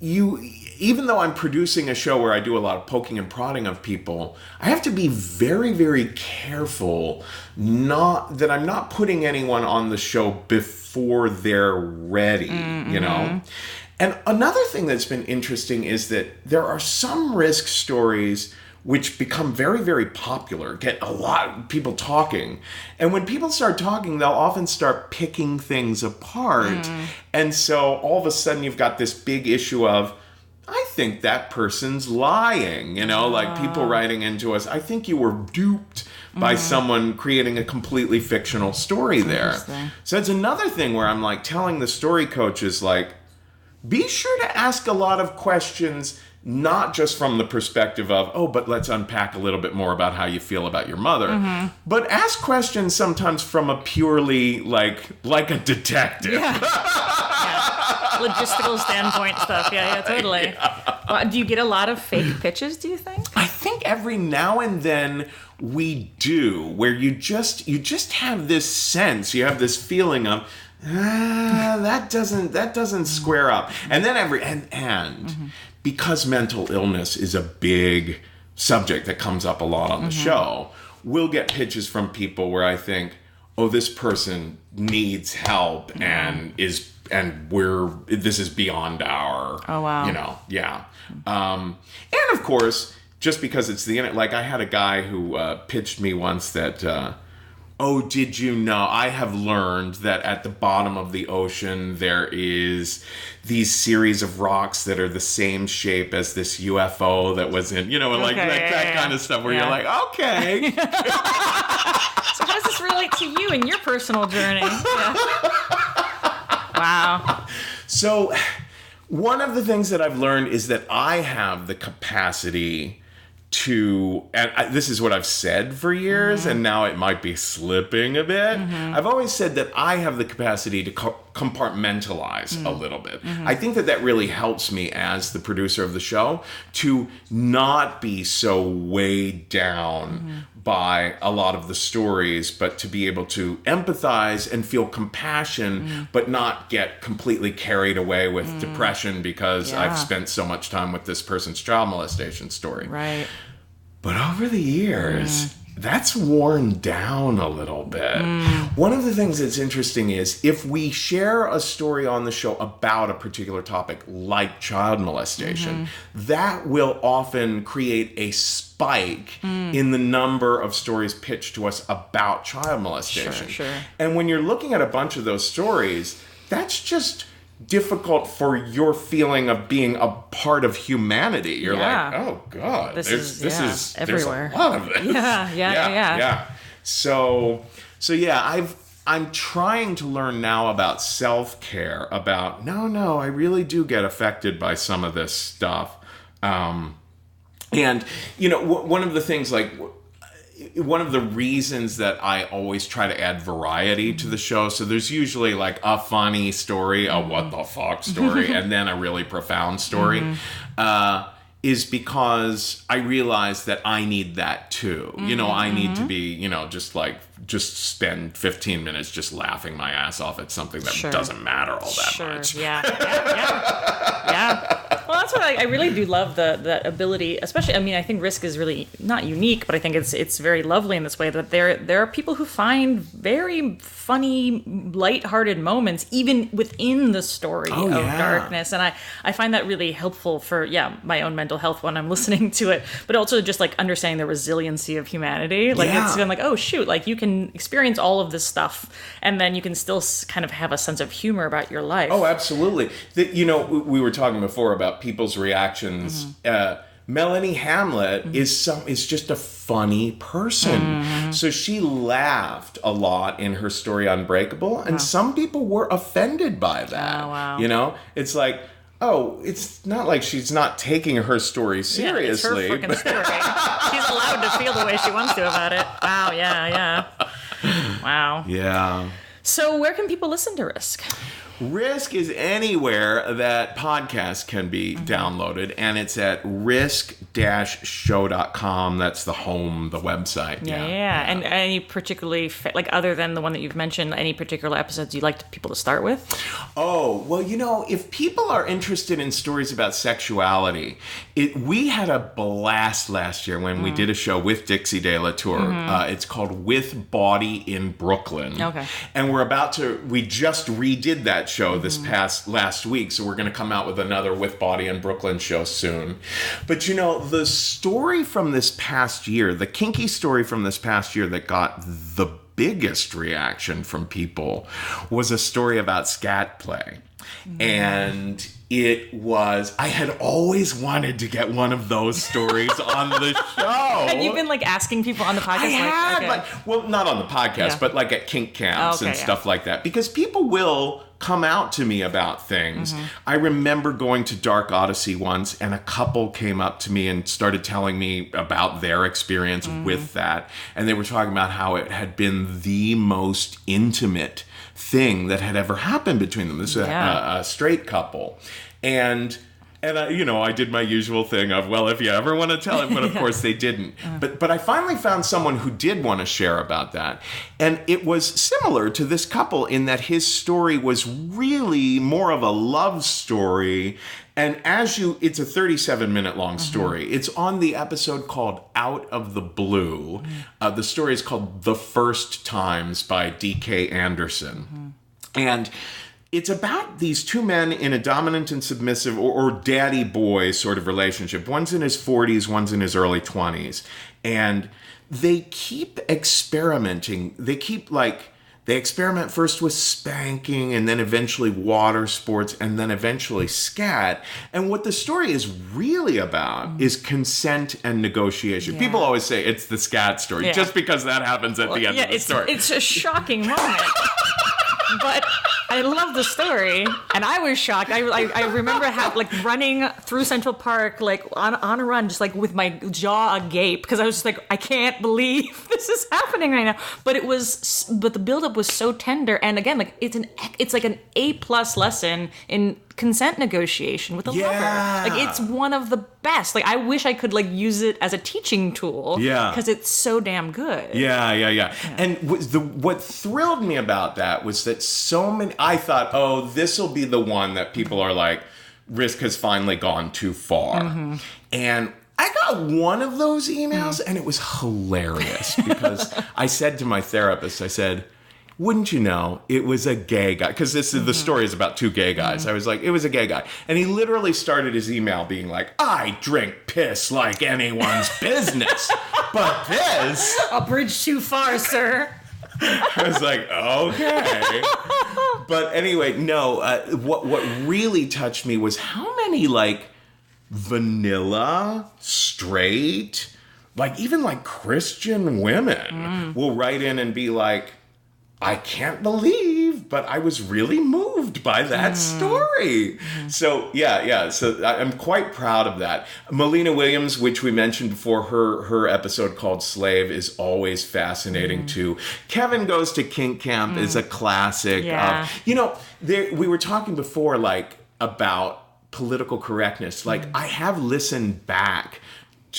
even though I'm producing a show where I do a lot of poking and prodding of people, I have to be very, very careful that I'm not putting anyone on the show before they're ready, And another thing that's been interesting is that there are some Risk stories which become very, very popular, get a lot of people talking. And when people start talking, they'll often start picking things apart. And so all of a sudden you've got this big issue of, I think that person's lying, people writing into us, I think you were duped by someone creating a completely fictional story there. So it's another thing where I'm telling the story coaches, be sure to ask a lot of questions, not just from the perspective of, but let's unpack a little bit more about how you feel about your mother, but ask questions sometimes from a purely like a detective. Yeah. Logistical standpoint stuff. Yeah, totally. Yeah. Well, do you get a lot of fake pitches, do you think? I think every now and then we do, where you just have this sense, you have this feeling of, that doesn't square up. And then because mental illness is a big subject that comes up a lot on the show, we'll get pitches from people where I think, this person needs help and this is beyond our, and of course, just because it's the internet, I had a guy who pitched me once that, did you know, I have learned that at the bottom of the ocean there is these series of rocks that are the same shape as this UFO that was in, that kind of stuff where you're okay. So how does this relate to you and your personal journey? Yeah. Wow. So One of the things that I've learned is that I have the capacity to, and this is what I've said for years, and now it might be slipping a bit. I've always said that I have the capacity to compartmentalize a little bit. I think that really helps me as the producer of the show to not be so weighed down by a lot of the stories, but to be able to empathize and feel compassion, but not get completely carried away with depression because I've spent so much time with this person's child molestation story. Right. But over the years, that's worn down a little bit. One of the things that's interesting is if we share a story on the show about a particular topic, like child molestation, that will often create a spike in the number of stories pitched to us about child molestation. Sure. And when you're looking at a bunch of those stories, that's just difficult for your feeling of being a part of humanity. You're like, oh God, this is everywhere. There's a lot of this. Yeah. So I'm trying to learn now about self-care, about no, I really do get affected by some of this stuff. And one of the things, like, one of the reasons that I always try to add variety to the show, so there's usually like a funny story, a what the fuck story, and then a really profound story, is because I realize that I need that too. I need to be, just spend 15 minutes just laughing my ass off at something that doesn't matter all that much. Yeah. Well, that's what I really do love, the ability, especially, I think Risk is really not unique, but I think it's very lovely in this way that there are people who find very funny, lighthearted moments even within the story of darkness. And I find that really helpful for, my own mental health when I'm listening to it, but also just like understanding the resiliency of humanity. Like it's been like, oh shoot, like you can experience all of this stuff and then you can still kind of have a sense of humor about your life. Oh, absolutely. We were talking before about people's reactions. Melanie Hamlet is just a funny person. So she laughed a lot in her story Unbreakable, and some people were offended by that. Oh, wow. It's like, oh, it's not like she's not taking her story seriously. Yeah, it's her freaking story. She's allowed to feel the way she wants to about it. Wow, yeah. Wow. Yeah. So where can people listen to Risk? Risk is anywhere that podcasts can be downloaded, and it's at risk-show.com. That's the home, the website. Yeah. And any particularly, other than the one that you've mentioned, any particular episodes you'd like people to start with? Oh, well, if people are interested in stories about sexuality, we had a blast last year when we did a show with Dixie De La Tour. It's called With Body in Brooklyn. Okay. And we just redid that show this last week, so we're going to come out with another With Body in Brooklyn show soon. But the story from this past year, the kinky story from this past year that got the biggest reaction from people was a story about scat play. And I had always wanted to get one of those stories on the show. And you've been asking people on the podcast? I had, not on the podcast, but at kink camps and stuff like that. Because people will come out to me about things. I remember going to Dark Odyssey once, and a couple came up to me and started telling me about their experience with that. And they were talking about how it had been the most intimate thing that had ever happened between them. This was a straight couple. And I did my usual thing of, well, if you ever want to tell it, but of course they didn't. But I finally found someone who did want to share about that. And it was similar to this couple in that his story was really more of a love story. And it's a 37-minute long story. It's on the episode called Out of the Blue. The story is called The First Times by D.K. Anderson. And it's about these two men in a dominant and submissive or daddy boy sort of relationship. One's in his 40s, one's in his early 20s. And they keep experimenting. They experiment first with spanking and then eventually water sports and then eventually scat. And what the story is really about is consent and negotiation. Yeah. People always say it's the scat story just because that happens at the end of the story. It's a shocking moment. But I love the story, and I was shocked. I remember running through Central Park, like on a run, just like with my jaw agape, because I was just like, I can't believe this is happening right now. But the buildup was so tender, and again, like it's like an A+ lesson in consent negotiation with a lover. Like, it's one of the best. Like, I wish I could like use it as a teaching tool. Yeah, because it's so damn good. Yeah. And what thrilled me about that was that so many. I thought, oh, this will be the one that people are like, Risk has finally gone too far, and I got one of those emails, and it was hilarious because I said to my therapist, I said, wouldn't you know, it was a gay guy. Because the story is about two gay guys. I was like, it was a gay guy. And he literally started his email being like, I drink piss like anyone's business. But this... A bridge too far, sir. I was like, okay. But anyway, no, what really touched me was how many, like, vanilla, straight, like, even, like, Christian women will write in and be like, I can't believe, but I was really moved by that story. So, yeah. So I'm quite proud of that. Melina Williams, which we mentioned before, her episode called Slave is always fascinating too. Kevin Goes to Kink Camp is a classic. Yeah. We were talking before, like, about political correctness. Like, I have listened back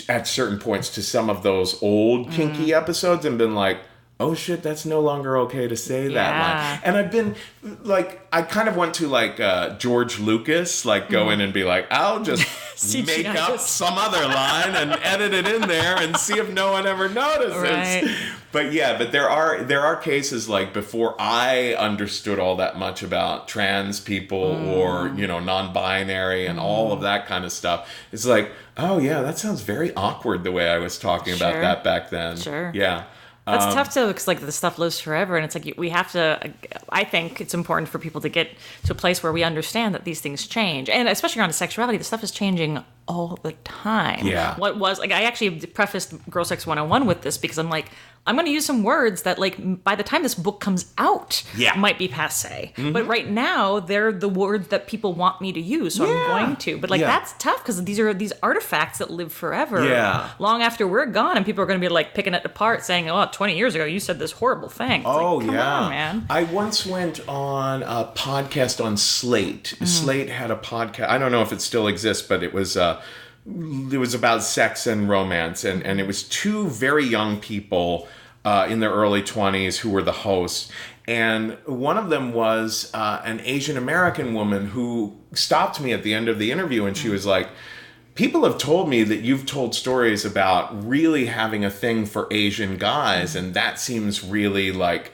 at certain points to some of those old kinky episodes and been like, oh shit, that's no longer okay to say that line. And I've been, like, I kind of went to, like, George Lucas, like, go in and be like, I'll just make up some other line and edit it in there and see if no one ever notices. Right. But there are cases, like, before I understood all that much about trans people or, non-binary and all of that kind of stuff. It's like, oh yeah, that sounds very awkward the way I was talking about that back then. Sure. Yeah. That's tough too, because like the stuff lives forever, and it's like we have to. I think it's important for people to get to a place where we understand that these things change, and especially around sexuality, the stuff is changing all the time. Yeah. What was like? I actually prefaced Girl Sex 101 with this because I'm like, I'm going to use some words that, like, by the time this book comes out, might be passé. But right now, they're the words that people want me to use, so I'm going to. But, like, that's tough, because these are these artifacts that live forever. Yeah. Long after we're gone, and people are going to be, like, picking it apart, saying, oh, 20 years ago, you said this horrible thing. It's like, come on, man. I once went on a podcast on Slate. Slate had a podcast. I don't know if it still exists, but it was about sex and romance, and it was two very young people in their early 20s who were the hosts, and one of them was an Asian American woman who stopped me at the end of the interview, and she was like, people have told me that you've told stories about really having a thing for Asian guys, and that seems really, like,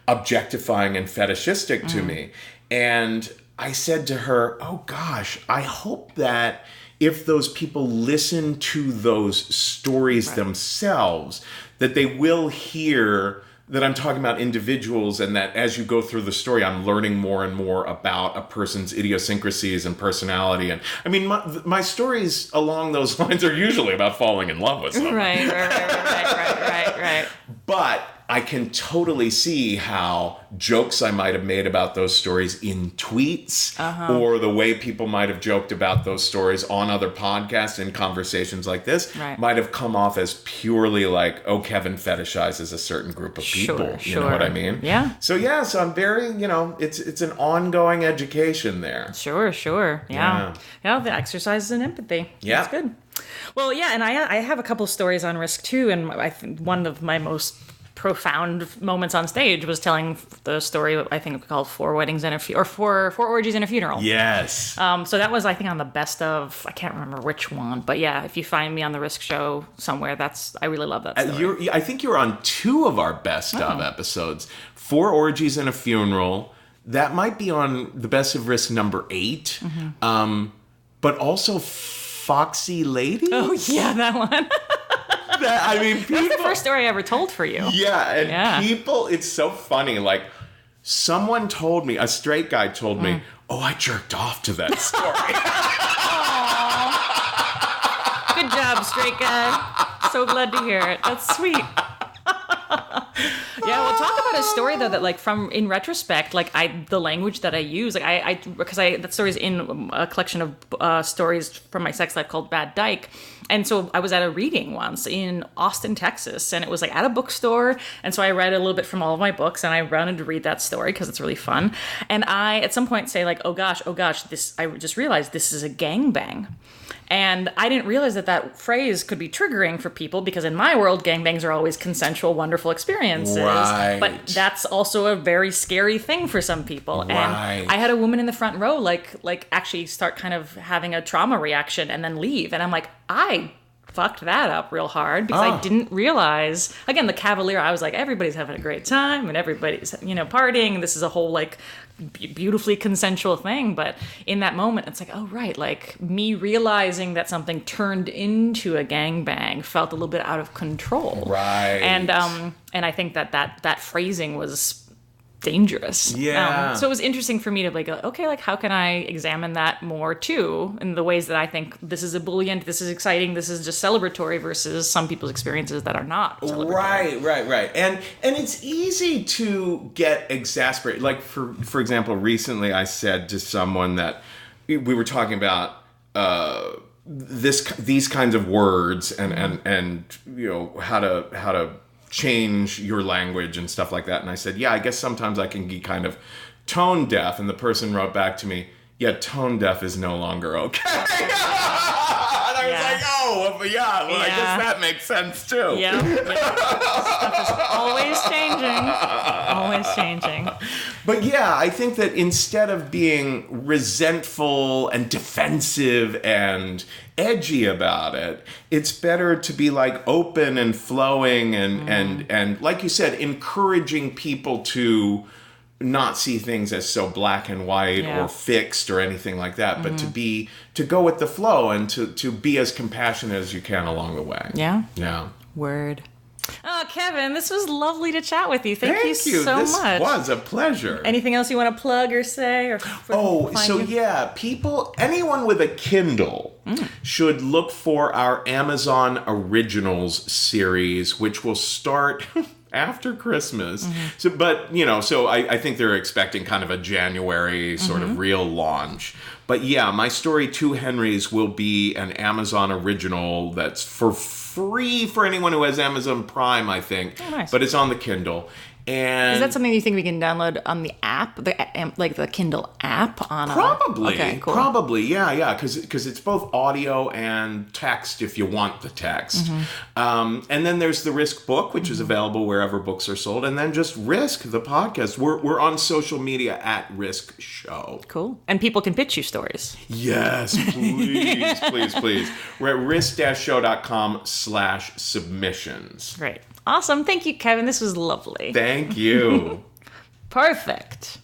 objectifying and fetishistic to me. And I said to her, oh gosh, I hope that if those people listen to those stories themselves, that they will hear that I'm talking about individuals, and that as you go through the story, I'm learning more and more about a person's idiosyncrasies and personality. And I mean, my stories along those lines are usually about falling in love with someone. Right. But I can totally see how jokes I might have made about those stories in tweets, or the way people might have joked about those stories on other podcasts and conversations like this might have come off as purely like, oh, Kevin fetishizes a certain group of people. You know what I mean? Yeah. So I'm very, it's an ongoing education there. Sure. Yeah. The exercises in empathy. Yeah. That's good. Well, yeah, and I have a couple stories on Risk too, and I think one of my most profound moments on stage was telling the story I think called Four Weddings and Four Orgies and a Funeral. Yes. So that was, I think, on the best of, I can't remember which one, but yeah, if you find me on the Risk show somewhere, I really love that story. I think you're on two of our best of episodes. Four Orgies and a Funeral. That might be on the best of Risk number 8. But also Foxy Ladies. Oh yeah, that one. People, that's the first story I ever told for you. Yeah, and people, it's so funny. Like, someone told me, a straight guy told me, oh, I jerked off to that story. Good job, straight guy. So glad to hear it. That's sweet. Yeah, well, talk about a story though that like from in retrospect, like the language that I use, like because that story's in a collection of stories from my sex life called Bad Dyke. And so I was at a reading once in Austin, Texas, and it was like at a bookstore. And so I read a little bit from all of my books, and I wanted to read that story because it's really fun. And I, at some point, say like, oh gosh, I just realized this is a gangbang. And I didn't realize that phrase could be triggering for people because in my world, gangbangs are always consensual, wonderful experiences. Right. But that's also a very scary thing for some people. Right. And I had a woman in the front row, like actually start kind of having a trauma reaction and then leave. And I'm like, I fucked that up real hard because I didn't realize, again, the cavalier, I was like, everybody's having a great time and everybody's, partying. This is a whole like beautifully consensual thing. But in that moment, it's like, oh, right. Like me realizing that something turned into a gangbang felt a little bit out of control. Right. And I think that phrasing was dangerous. Yeah. So it was interesting for me to like, okay, like how can I examine that more too in the ways that I think this is ebullient, this is exciting, this is just celebratory versus some people's experiences that are not celebratory. Right. And it's easy to get exasperated. Like for example, recently I said to someone that we were talking about these kinds of words and how to change your language and stuff like that. And I said, yeah, I guess sometimes I can be kind of tone deaf. And the person wrote back to me, yeah, tone deaf is no longer okay. And I was like, oh, yeah, well, I guess that makes sense too. Yeah. Stuff is always changing. But yeah, I think that instead of being resentful and defensive and edgy about it, it's better to be like open and flowing and like you said, encouraging people to not see things as so black and white or fixed or anything like that, but to go with the flow and to be as compassionate as you can along the way. Yeah. Yeah. Word. Oh, Kevin, this was lovely to chat with you. Thank you so much. This was a pleasure. Anything else you want to plug or say? Anyone with a Kindle should look for our Amazon Originals series, which will start after Christmas. So I think they're expecting kind of a January sort of real launch. But yeah, my story, Two Henrys, will be an Amazon original that's for free for anyone who has Amazon Prime, I think. Oh, nice. But it's on the Kindle. And is that something you think we can download on the app, like the Kindle app on? Probably. Okay, cool. Probably, yeah, because it's both audio and text if you want the text. And then there's the Risk book, which is available wherever books are sold, and then just Risk the podcast. We're on social media at Risk Show. Cool. And people can pitch you stories. Yes, please. We're at risk-show.com/submissions. Great. Awesome. Thank you, Kevin. This was lovely. Thank you. Perfect.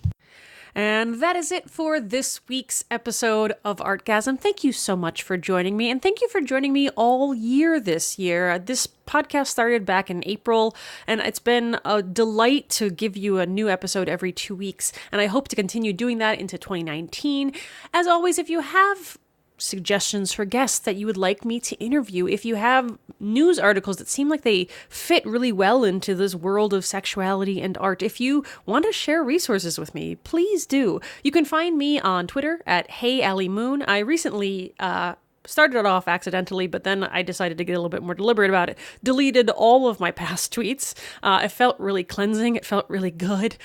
And that is it for this week's episode of Artgasm. Thank you so much for joining me, and thank you for joining me all year this year. This podcast started back in April, and it's been a delight to give you a new episode every 2 weeks, and I hope to continue doing that into 2019. As always, if you have suggestions for guests that you would like me to interview, if you have news articles that seem like they fit really well into this world of sexuality and art, if you want to share resources with me, please do. You can find me on Twitter at HeyAllieMoon. I recently started it off accidentally, but then I decided to get a little bit more deliberate about it. Deleted all of my past tweets. It felt really cleansing. It felt really good.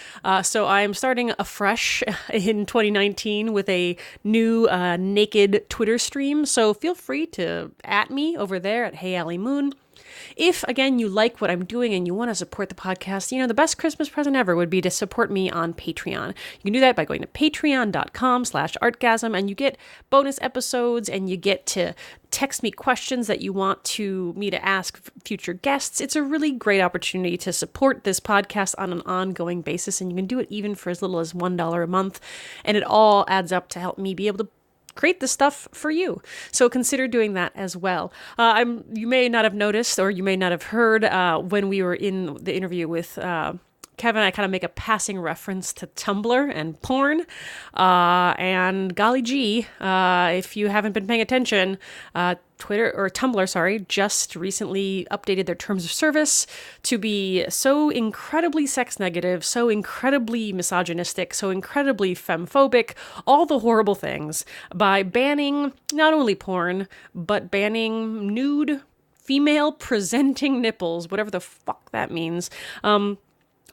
So I'm starting afresh in 2019 with a new naked Twitter stream. So feel free to @ me over there at HeyAllieMoon. If, again, you like what I'm doing and you want to support the podcast, the best Christmas present ever would be to support me on Patreon. You can do that by going to patreon.com/artgasm, and you get bonus episodes, and you get to text me questions that you want me to ask future guests. It's a really great opportunity to support this podcast on an ongoing basis, and you can do it even for as little as $1 a month, and it all adds up to help me be able to create this stuff for you. So consider doing that as well. You may not have noticed, or you may not have heard when we were in the interview with Kevin and I kind of make a passing reference to Tumblr and porn. And golly gee, if you haven't been paying attention, Tumblr, just recently updated their terms of service to be so incredibly sex negative, so incredibly misogynistic, so incredibly femphobic, all the horrible things, by banning not only porn, but banning nude female presenting nipples, whatever the fuck that means.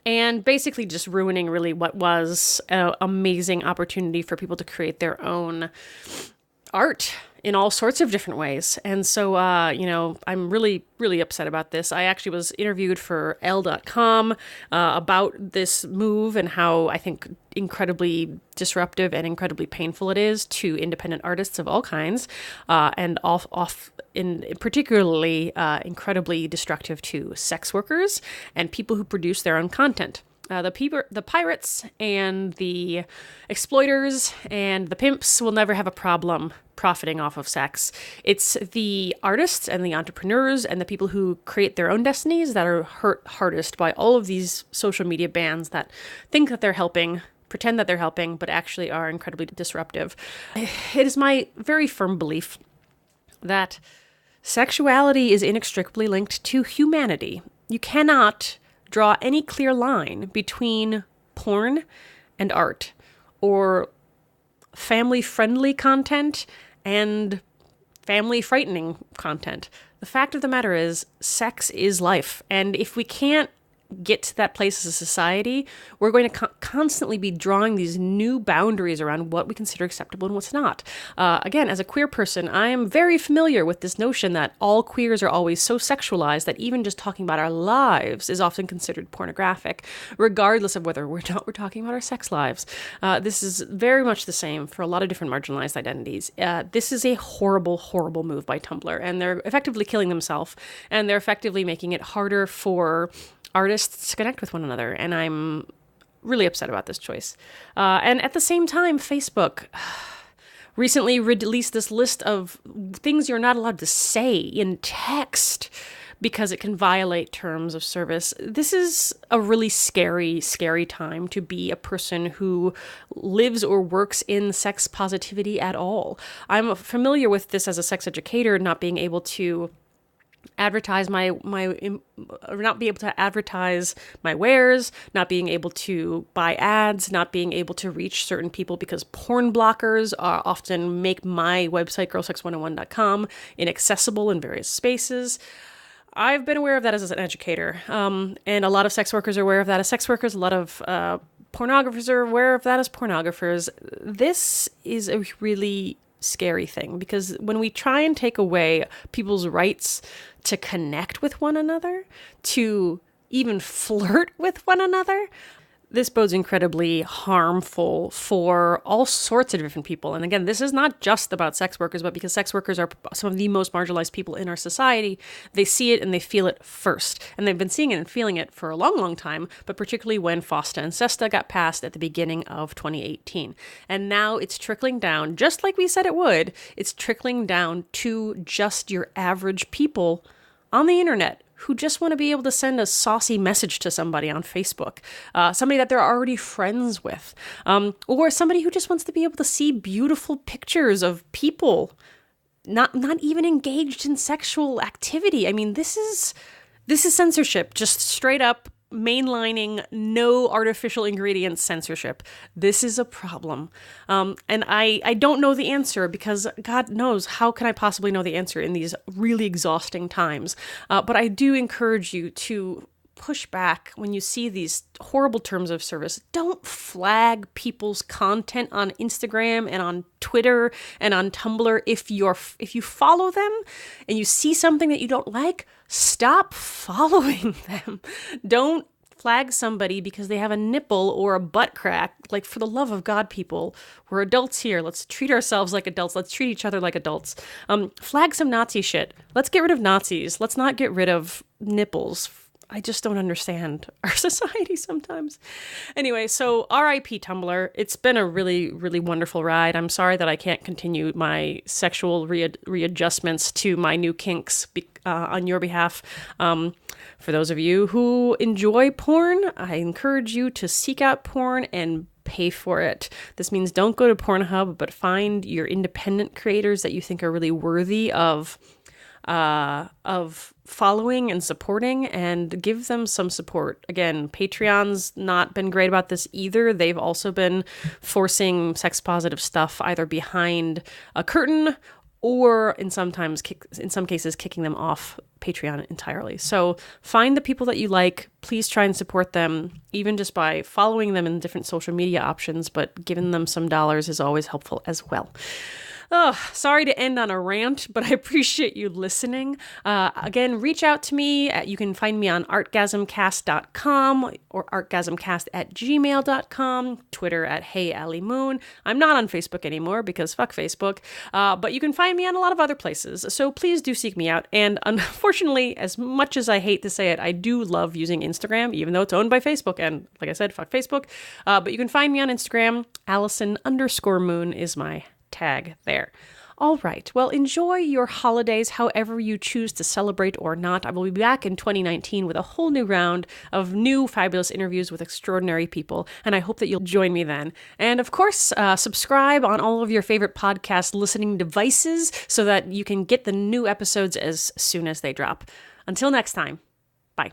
And basically just ruining really what was an amazing opportunity for people to create their own art in all sorts of different ways. And so, I'm really, really upset about this. I actually was interviewed for Elle.com about this move and how I think incredibly disruptive and incredibly painful it is to independent artists of all kinds, and particularly incredibly destructive to sex workers and people who produce their own content. The pirates and the exploiters and the pimps will never have a problem profiting off of sex. It's the artists and the entrepreneurs and the people who create their own destinies that are hurt hardest by all of these social media bans that think that they're helping, pretend that they're helping, but actually are incredibly disruptive. It is my very firm belief that sexuality is inextricably linked to humanity. You cannot draw any clear line between porn and art, or family-friendly content and family-frightening content. The fact of the matter is, sex is life, and if we can't get to that place as a society, we're going to constantly be drawing these new boundaries around what we consider acceptable and what's not. Again, as a queer person, I am very familiar with this notion that all queers are always so sexualized that even just talking about our lives is often considered pornographic, regardless of whether we're talking about our sex lives. This is very much the same for a lot of different marginalized identities. This is a horrible, horrible move by Tumblr, and they're effectively killing themselves, and they're effectively making it harder for artists to connect with one another, and I'm really upset about this choice. And at the same time, Facebook recently released this list of things you're not allowed to say in text because it can violate terms of service. This is a really scary, scary time to be a person who lives or works in sex positivity at all. I'm familiar with this as a sex educator, not being able to advertise not be able to advertise my wares, not being able to buy ads, not being able to reach certain people because porn blockers often make my website, girlsex101.com, inaccessible in various spaces. I've been aware of that as an educator, and a lot of sex workers are aware of that as sex workers. A lot of pornographers are aware of that as pornographers. This is a really scary thing, because when we try and take away people's rights to connect with one another, to even flirt with one another, this bodes incredibly harmful for all sorts of different people. And again, this is not just about sex workers, but because sex workers are some of the most marginalized people in our society, they see it and they feel it first. And they've been seeing it and feeling it for a long, long time, but particularly when FOSTA and SESTA got passed at the beginning of 2018. And now it's trickling down, just like we said it would, it's trickling down to just your average people on the internet who just want to be able to send a saucy message to somebody on Facebook, somebody that they're already friends with, or somebody who just wants to be able to see beautiful pictures of people not even engaged in sexual activity. I mean, this is censorship, just straight up mainlining, no artificial ingredients censorship. This is a problem. And I don't know the answer, because God knows, how can I possibly know the answer in these really exhausting times? But I do encourage you to push back when you see these horrible terms of service. Don't flag people's content on Instagram and on Twitter and on Tumblr. If you follow them and you see something that you don't like, stop following them. Don't flag somebody because they have a nipple or a butt crack. Like, for the love of God, people, we're adults here. Let's treat ourselves like adults. Let's treat each other like adults. Flag some Nazi shit. Let's get rid of Nazis. Let's not get rid of nipples. I just don't understand our society sometimes. Anyway, so RIP Tumblr. It's been a really, really wonderful ride. I'm sorry that I can't continue my sexual readjustments to my new kinks on your behalf. For those of you who enjoy porn, I encourage you to seek out porn and pay for it. This means don't go to Pornhub, but find your independent creators that you think are really worthy of following and supporting, and give them some support. Again, Patreon's not been great about this either. They've also been forcing sex positive stuff either behind a curtain or in some cases kicking them off Patreon entirely. So find the people that you like. Please try and support them, even just by following them in different social media options, but giving them some dollars is always helpful as well. Oh, sorry to end on a rant, but I appreciate you listening. Again, reach out to me. You can find me on artgasmcast.com or artgasmcast@gmail.com, Twitter @HeyAllieMoon. I'm not on Facebook anymore because fuck Facebook, but you can find me on a lot of other places. So please do seek me out. And unfortunately, as much as I hate to say it, I do love using Instagram, even though it's owned by Facebook. And like I said, fuck Facebook. But you can find me on Instagram. Allison_moon is my tag there. All right. Well, enjoy your holidays however you choose to celebrate or not. I will be back in 2019 with a whole new round of new fabulous interviews with extraordinary people, and I hope that you'll join me then. And of course, subscribe on all of your favorite podcast listening devices so that you can get the new episodes as soon as they drop. Until next time, bye.